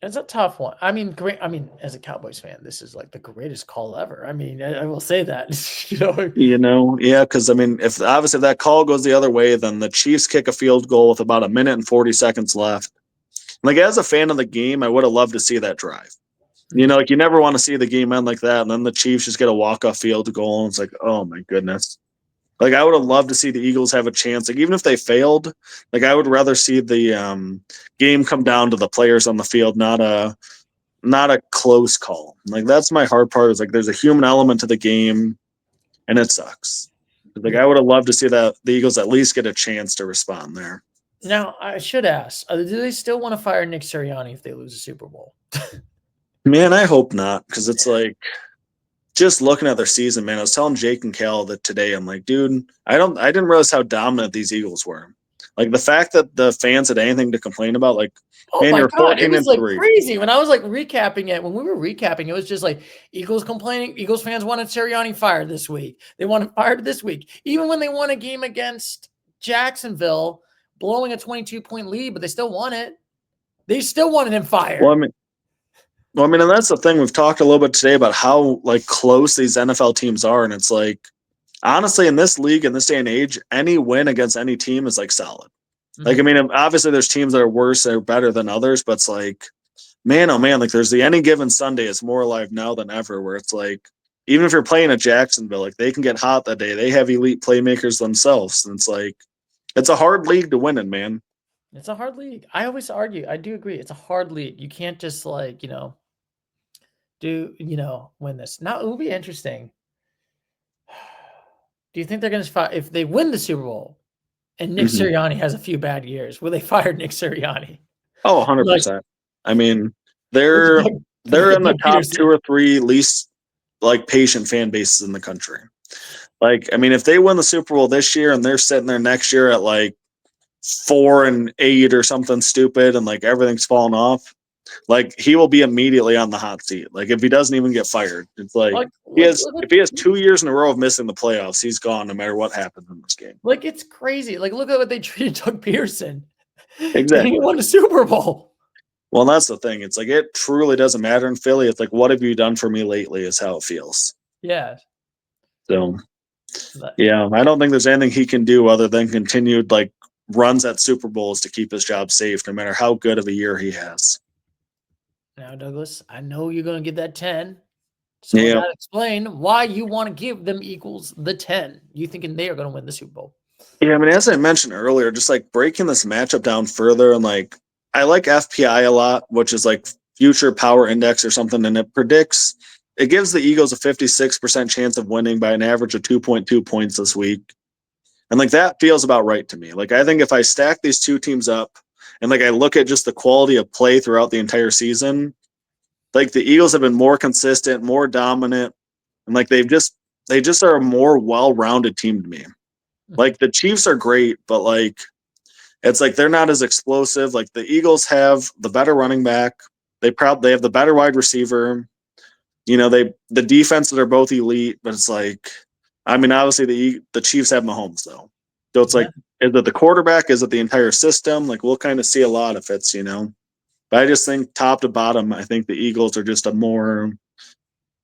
It's a tough one. I mean, great. I mean, as a Cowboys fan, this is like the greatest call ever. I mean, I will say that. Yeah, because I mean, if that call goes the other way, then the Chiefs kick a field goal with about 1 minute and 40 seconds left. Like as a fan of the game, I would have loved to see that drive. Like you never want to see the game end like that, and then the Chiefs just get a walk-off field goal, and it's like, oh my goodness. Like I would have loved to see the Eagles have a chance. Like even if they failed, like I would rather see the game come down to the players on the field, not a close call. Like that's my hard part. Is like there's a human element to the game, and it sucks. Like I would have loved to see that the Eagles at least get a chance to respond there. Now, I should ask, do they still want to fire Nick Sirianni if they lose a Super Bowl? Man, I hope not, because it's like just looking at their season, man. I was telling Jake and Cal that today, I'm like, dude, I didn't realize how dominant these Eagles were. Like the fact that the fans had anything to complain about, like, oh man, my you're God, it was like 14-3. crazy. When I was like recapping it, when we were recapping, it was just like Eagles complaining. Eagles fans wanted Sirianni fired this week. They wanted fired this week. Even when they won a game against Jacksonville, blowing a 22-point lead, but they still won it. They still wanted him fired. Well, I mean, and that's the thing. We've talked a little bit today about how like close these NFL teams are, and it's like, honestly, in this league, in this day and age, any win against any team is like solid. Mm-hmm. Like, I mean, obviously, there's teams that are worse or better than others, but it's like, man, oh man, like there's the any given Sunday is more alive now than ever. Where it's like, even if you're playing at Jacksonville, like they can get hot that day. They have elite playmakers themselves, and it's like, it's a hard league to win in, man. It's a hard league. I always argue. I do agree. It's a hard league. You can't just like, win this. Now, it will be interesting. Do you think they're going to fire if they win the Super Bowl and Nick Sirianni has a few bad years? Will they fire Nick Sirianni? Oh, 100%. I mean, they're in the top 2 or 3 least like patient fan bases in the country. Like, I mean, if they win the Super Bowl this year and they're sitting there next year at like 4-8 or something stupid and like everything's falling off, like he will be immediately on the hot seat. Like if he doesn't even get fired, it's like if he has 2 years in a row of missing the playoffs, he's gone no matter what happens in this game. Like it's crazy. Like look at what they treated Doug Peterson. and he Exactly. won the Super Bowl. Well, that's the thing. It's like it truly doesn't matter in Philly. It's like, what have you done for me lately? Is how it feels. Yeah. So But yeah, I don't think there's anything he can do other than continued like runs at Super Bowls to keep his job safe, no matter how good of a year he has. now, Douglas, I know you're going to get that 10. So I Yeah. got to explain why you want to give them Eagles the 10. You thinking they are going to win the Super Bowl. Yeah, I mean, as I mentioned earlier, just like breaking this matchup down further, and like I like FPI a lot, which is like future power index or something, and it gives the Eagles a 56% chance of winning by an average of 2.2 points this week. And like that feels about right to me. Like I think if I stack these two teams up and like I look at just the quality of play throughout the entire season, like the Eagles have been more consistent, more dominant, and like they just are a more well-rounded team to me. Like the Chiefs are great, but like it's like they're not as explosive. Like the Eagles have the better running back. They have the better wide receiver. You know, the defenses are both elite, but it's like I mean, obviously the Chiefs have Mahomes though. So it's Yeah. like is it the quarterback? Is it the entire system? Like we'll kind of see a lot if it's, But I just think top to bottom, I think the Eagles are just a more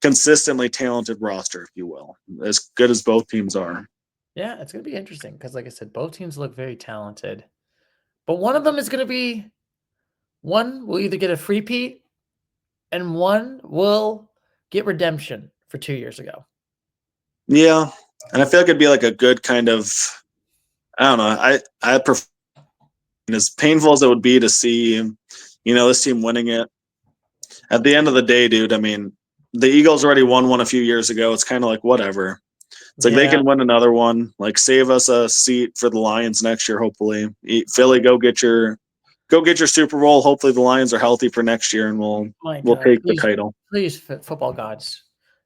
consistently talented roster, if you will. As good as both teams are. Yeah, it's going to be interesting because, like I said, both teams look very talented. But one of them is going to be one will either get a free-peat and one will get redemption for 2 years ago. Yeah. And I feel like it'd be like a good kind of I don't know. I prefer as painful as it would be to see, this team winning it. At the end of the day, dude, I mean, the Eagles already won one a few years ago. It's kind of like whatever. It's like they Yeah, can win another one. Like save us a seat for the Lions next year, hopefully. Philly, go get your Super Bowl. Hopefully the Lions are healthy for next year and my we'll God, take the please, title. please, football gods,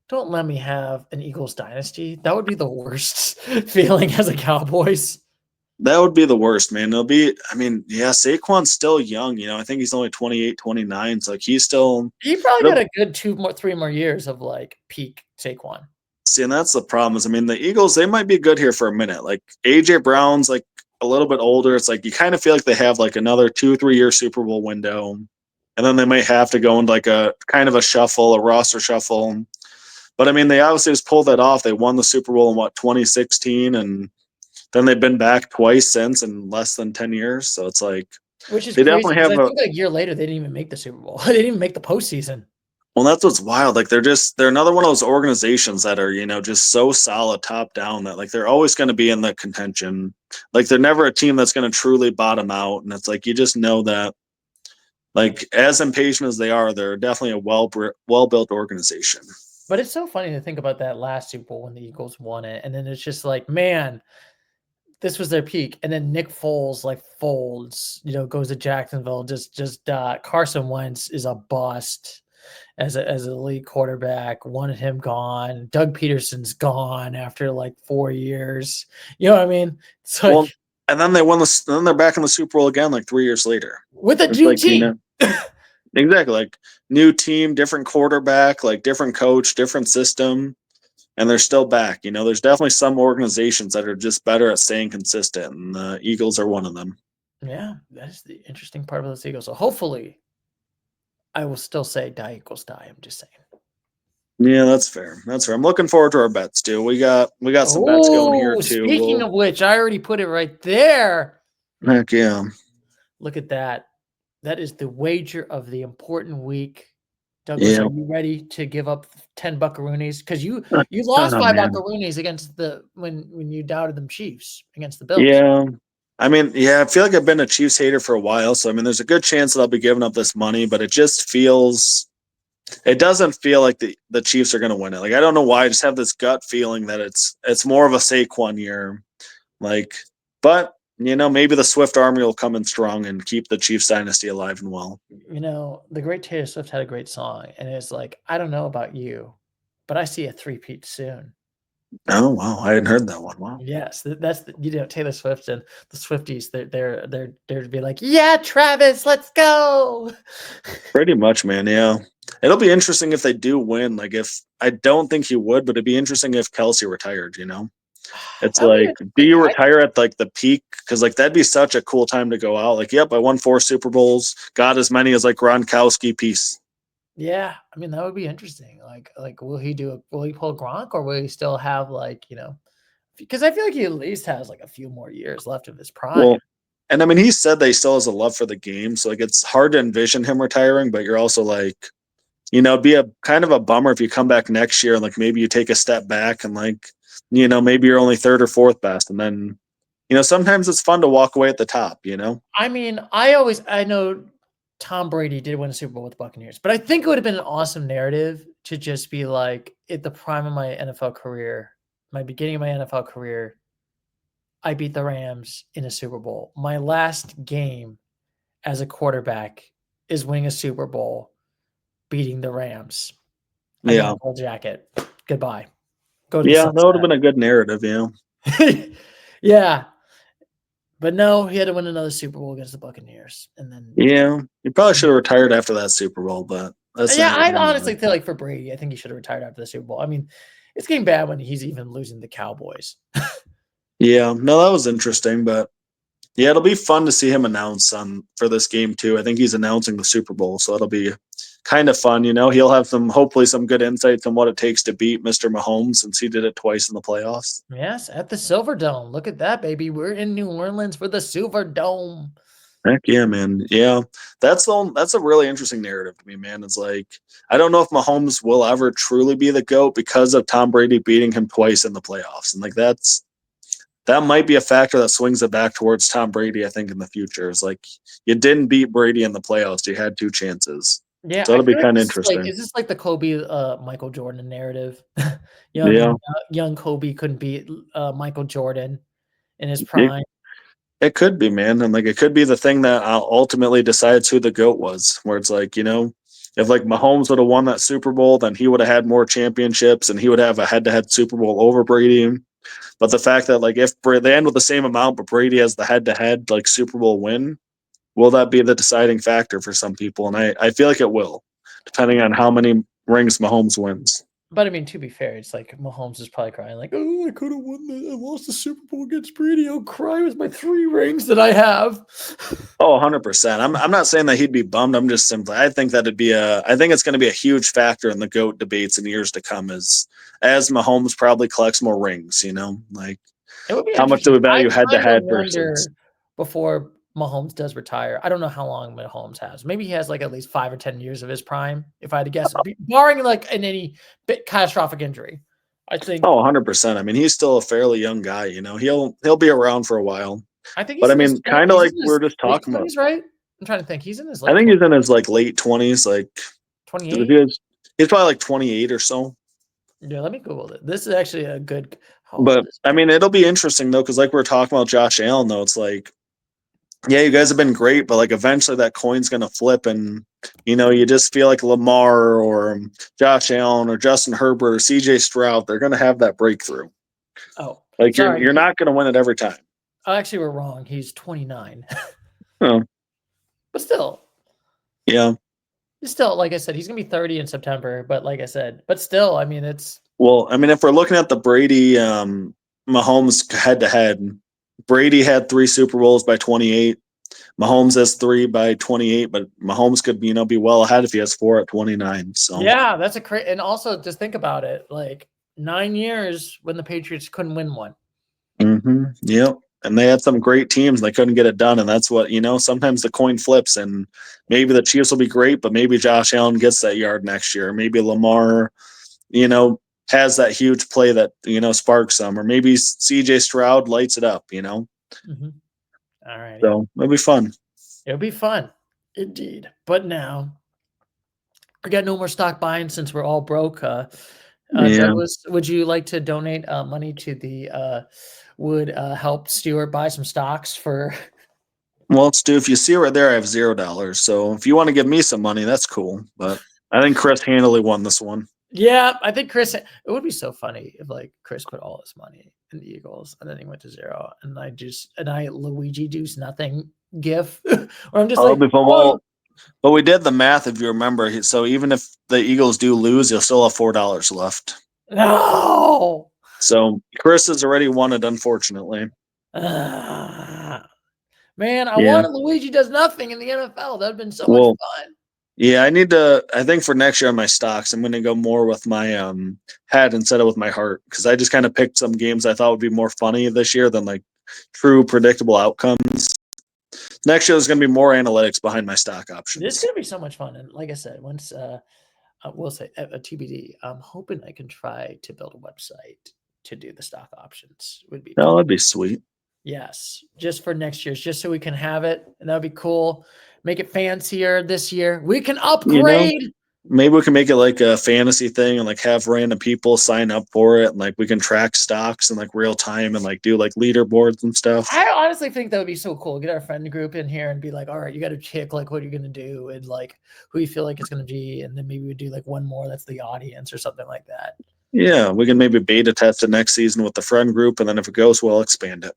don't let me have an Eagles dynasty. That would be the worst feeling as a Cowboys. That would be the worst, man. I mean, yeah, Saquon's still young, I think he's only 28, 29. So like he's still He probably got it'll a good 3 more years of like peak Saquon. See, and that's the problem is, I mean, the Eagles, they might be good here for a minute. Like AJ Brown's like a little bit older. It's like you kind of feel like they have like another 2, 3 year Super Bowl window. And then they might have to go into like a kind of a shuffle, a roster shuffle. But I mean, they obviously just pulled that off. They won the Super Bowl in 2016, and then they've been back twice since in less than 10 years. So it's like Which is they crazy definitely because have I a think a year later they didn't even make the Super Bowl. They didn't even make the postseason. Well, that's what's wild. Like they're another one of those organizations that are, just so solid top down that like they're always going to be in the contention. Like they're never a team that's going to truly bottom out. And it's like you just know that like as impatient as they are, they're definitely a well built organization. But it's so funny to think about that last Super Bowl when the Eagles won it, and then it's just like, man, this was their peak, and then Nick Foles like folds, goes to Jacksonville. Just Carson Wentz is a bust as an elite quarterback. Wanted him gone. Doug Peterson's gone after like 4 years. You know what I mean? It's like Well, and then then they're back in the Super Bowl again like 3 years later. with a It's new like, team. exactly like new team, different quarterback, like different coach, different system. And they're still back. There's definitely some organizations that are just better at staying consistent, and the Eagles are one of them. Yeah, that's the interesting part of this Eagles. So hopefully, I will still say die equals die. I'm just saying. Yeah, that's fair. That's fair. I'm looking forward to our bets too. We got some bets going here Oh, too. speaking of which, I already put it right there. Heck yeah. Look at that. That is the wager of the important week. Douglas, are Yeah. you ready to give up 10 buckaroonies? Because you Oh, lost 5 man. buckaroonies against when you doubted them Chiefs against the Bills. Yeah. I mean, yeah, I feel like I've been a Chiefs hater for a while. So I mean there's a good chance that I'll be giving up this money, but it doesn't feel like the Chiefs are gonna win it. Like I don't know why. I just have this gut feeling that it's more of a Saquon year. Like, but maybe the Swift Army will come in strong and keep the Chiefs dynasty alive and well. The great Taylor Swift had a great song, and it's like, I don't know about you, but I see a three-peat soon. Oh wow, I hadn't heard that one. Wow. Yes, that's Taylor Swift and the Swifties. They're to be like, yeah, Travis, let's go. Pretty much, man. Yeah. It'll be interesting if they do win. Like, if I don't think he would, but it'd be interesting if Kelsey retired, It's That would be like, do interesting. you retire at like the peak? Because like that'd be such a cool time to go out. Like, yep, I won 4 Super Bowls, got as many as like Gronkowski. Peace. Yeah, I mean, that would be interesting. Like, will he pull Gronk, or will he still have like, because I feel like he at least has like a few more years left of his prime. Well, and I mean, he said that he still has a love for the game, so like it's hard to envision him retiring. But you're also like, it'd be a kind of a bummer if you come back next year and like maybe you take a step back and like, maybe you're only third or fourth best, and then, sometimes it's fun to walk away at the top. I mean, I know Tom Brady did win a Super Bowl with the Buccaneers, but I think it would have been an awesome narrative to just be like, at the prime of my NFL career, my beginning of my NFL career, I beat the Rams in a Super Bowl. My last game as a quarterback is winning a Super Bowl, beating the Rams. I got Yeah, a gold jacket. Goodbye. Go to the yeah, that would have sunset. been a good narrative. Yeah, Yeah. But no, he had to win another Super Bowl against the Buccaneers. And then, yeah. You probably should have retired after that Super Bowl, but that's yeah, neither I here nor honestly there. feel like for Brady, I think he should have retired after the Super Bowl. I mean, it's getting bad when he's even losing the Cowboys. Yeah, no, that was interesting, but yeah, it'll be fun to see him announce for this game too. I think he's announcing the Super Bowl, so it'll be kind of fun. He'll have hopefully some good insights on what it takes to beat Mr. Mahomes since he did it twice in the playoffs. Yes, at the Silver Dome. Look at that, baby. We're in New Orleans for the Silver Dome. Heck yeah, man. Yeah, that's a really interesting narrative to me, man. It's like I don't know if Mahomes will ever truly be the GOAT because of Tom Brady beating him twice in the playoffs, and like that might be a factor that swings it back towards Tom Brady. I think in the future is like you didn't beat Brady in the playoffs; you had 2 chances, Yeah, so I it'll be feel like kind of this is like, interesting. is this like the Kobe, Michael Jordan narrative? Yeah, Young Kobe couldn't beat Michael Jordan in his it, prime. it could be, man, and like it could be the thing that ultimately decides who the GOAT was. Where it's like if like Mahomes would have won that Super Bowl, then he would have had more championships, and he would have a head-to-head Super Bowl over Brady. But the fact that like if they end with the same amount, but Brady has the head-to-head like Super Bowl win, will that be the deciding factor for some people? And I feel like it will, depending on how many rings Mahomes wins. But I mean, to be fair, it's like Mahomes is probably crying, like, "Oh, I could have won I lost the Super Bowl against Brady. I'll cry with my 3 rings that I have." Oh, 100%. I'm not saying that he'd be bummed. I'm just simply I think I think it's going to be a huge factor in the GOAT debates in years to come as Mahomes probably collects more rings. Like It would be how much do interesting. we I value head to kind of head versus. wonder, before Mahomes does retire. I don't know how long Mahomes has. Maybe he has like at least 5 or 10 years of his prime, if I had to guess, barring like in any catastrophic injury. I think Oh, 100%. I mean, he's still a fairly young guy. He'll be around for a while. I think But he's I in his mean, kind of he's like in we were his just late talking about. 20s, right? I'm trying to think. He's in his I late think 20s, he's in his like late 20s, like 28. he's probably like 28 or so. Yeah, let me Google it. This is actually a good. How old But is I mean, it'll be interesting though, because like we are talking about Josh Allen, though, it's like, yeah, you guys have been great, but like eventually that coin's gonna flip, and you just feel like Lamar or Josh Allen or Justin Herbert or C.J. Stroud, they're gonna have that breakthrough. Oh, Like sorry. you're not gonna win it every time. Actually, we're wrong. He's 29, Oh, but still, yeah. like I said, he's gonna be 30 in September. But like I said, but still, I mean, it's Well, I mean, if we're looking at the Brady Mahomes head to head, Brady had 3 Super Bowls by 28. Mahomes has 3 by 28, but Mahomes could be well ahead if he has 4 at 29. So yeah, that's a crazy. And also, just think about it. Like 9 years when the Patriots couldn't win one. yep. And they had some great teams and they couldn't get it done. And that's what, sometimes the coin flips and maybe the Chiefs will be great, but maybe Josh Allen gets that yard next year. Maybe Lamar, you know, has that huge play that, sparks some, or maybe CJ Stroud lights it up. Mm-hmm. All righty, So it'll be fun. it'll be fun, indeed. But now we got no more stock buying since we're all broke. Yeah. Douglas, would you like to donate money to the would help Stuart buy some stocks for? Well, Stu, if you see right there, I have $0. So if you want to give me some money, that's cool. But I think Chris handily won this one. Yeah, I think Chris. It would be so funny if like Chris put all his money in the Eagles and then he went to 0, and I Luigi juice nothing gif, or I'm just Oh, like, before, oh but we did the math, if you remember. So even if the Eagles do lose, you'll still have $4 left. no. So Chris has already won it, unfortunately. Man, I Yeah. wanted Luigi does nothing in the NFL. That'd been so much Well, fun. yeah, I think for next year on my stocks, I'm gonna go more with my head instead of with my heart. Because I just kind of picked some games I thought would be more funny this year than like true predictable outcomes. Next year is gonna be more analytics behind my stock This is options. gonna be so much fun. And like I said, once we'll say a TBD, I'm hoping I can try to build a website to do the stock options. Would be No, cool. that'd be sweet. Yes, just for next year's, just so we can have it, and that'd be cool. Make it fancier this year. We can You know, upgrade. maybe we can make it like a fantasy thing and like have random people sign up for it and like we can track stocks in like real time and like do like leaderboards and stuff. I honestly think that would be so cool. Get our friend group in here and be like, all right, you got to pick like what you're gonna do and like who you feel like it's gonna be, and then maybe we do like one more that's the audience or something like that. Yeah, we can maybe beta test it next season with the friend group, and then if it goes well, expand it.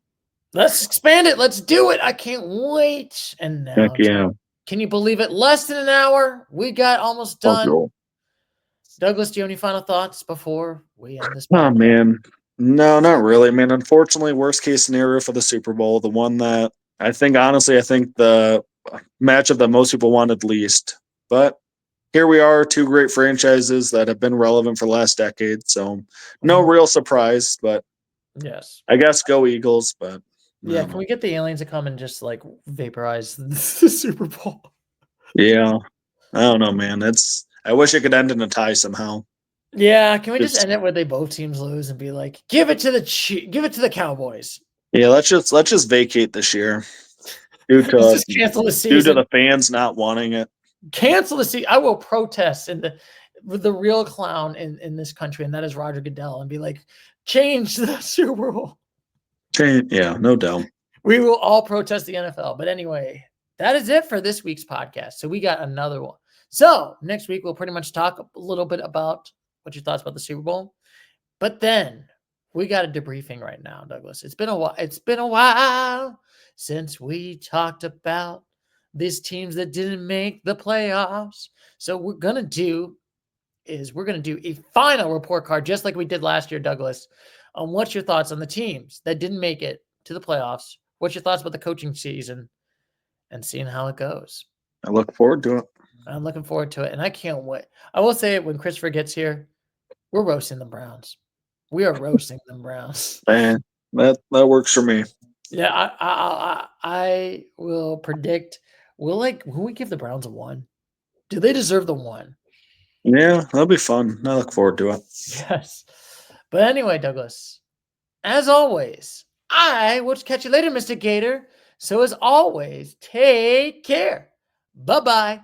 Let's expand it. Let's do it. I can't wait. And Heck now, yeah. can you believe it? Less than an hour. We got almost Oh, done. cool. Douglas, do you have any final thoughts before we end this Oh podcast? man. No, not really, man. Unfortunately, worst case scenario for the Super Bowl, the one that I think the matchup that most people wanted least. But here we are, two great franchises that have been relevant for the last decade. So no Mhm. real surprise, but Yes. I guess go Eagles, but I Yeah. don't Can know. we get the aliens to come and just like vaporize the Super Bowl? Yeah. I don't know, man. I wish it could end in a tie somehow. Yeah. Can we just It's end it where they both teams lose and be like, give it to give it to the Cowboys? yeah, let's just vacate this year due Let's to just cancel the due to season. the fans not wanting it. Cancel the season. I will protest in with the real clown in this country, and that is Roger Goodell, and be like, change the Super Bowl. Yeah, no doubt. We will all protest the NFL. But anyway, that is it for this week's podcast. So we got another one. So next week we'll pretty much talk a little bit about what your thoughts about the Super Bowl. But then we got a debriefing right now, Douglas. It's been a while. It's been a while since we talked about these teams that didn't make the playoffs. So we're gonna do a final report card, just like we did last year, Douglas, on what's your thoughts on the teams that didn't make it to the playoffs. What's your thoughts about the coaching season and seeing how it goes? I look forward to it. I'm looking forward to it, and I can't wait. I will say it when Christopher gets here, we're roasting the Browns. We are roasting them Browns. Man, that works for me. Yeah, I will predict. Will we give the Browns a 1? Do they deserve the 1? Yeah, that'll be fun. I look forward to it. Yes. But anyway, Douglas, as always, I will catch you later, Mr. Gator. So as always, take care. Bye-bye.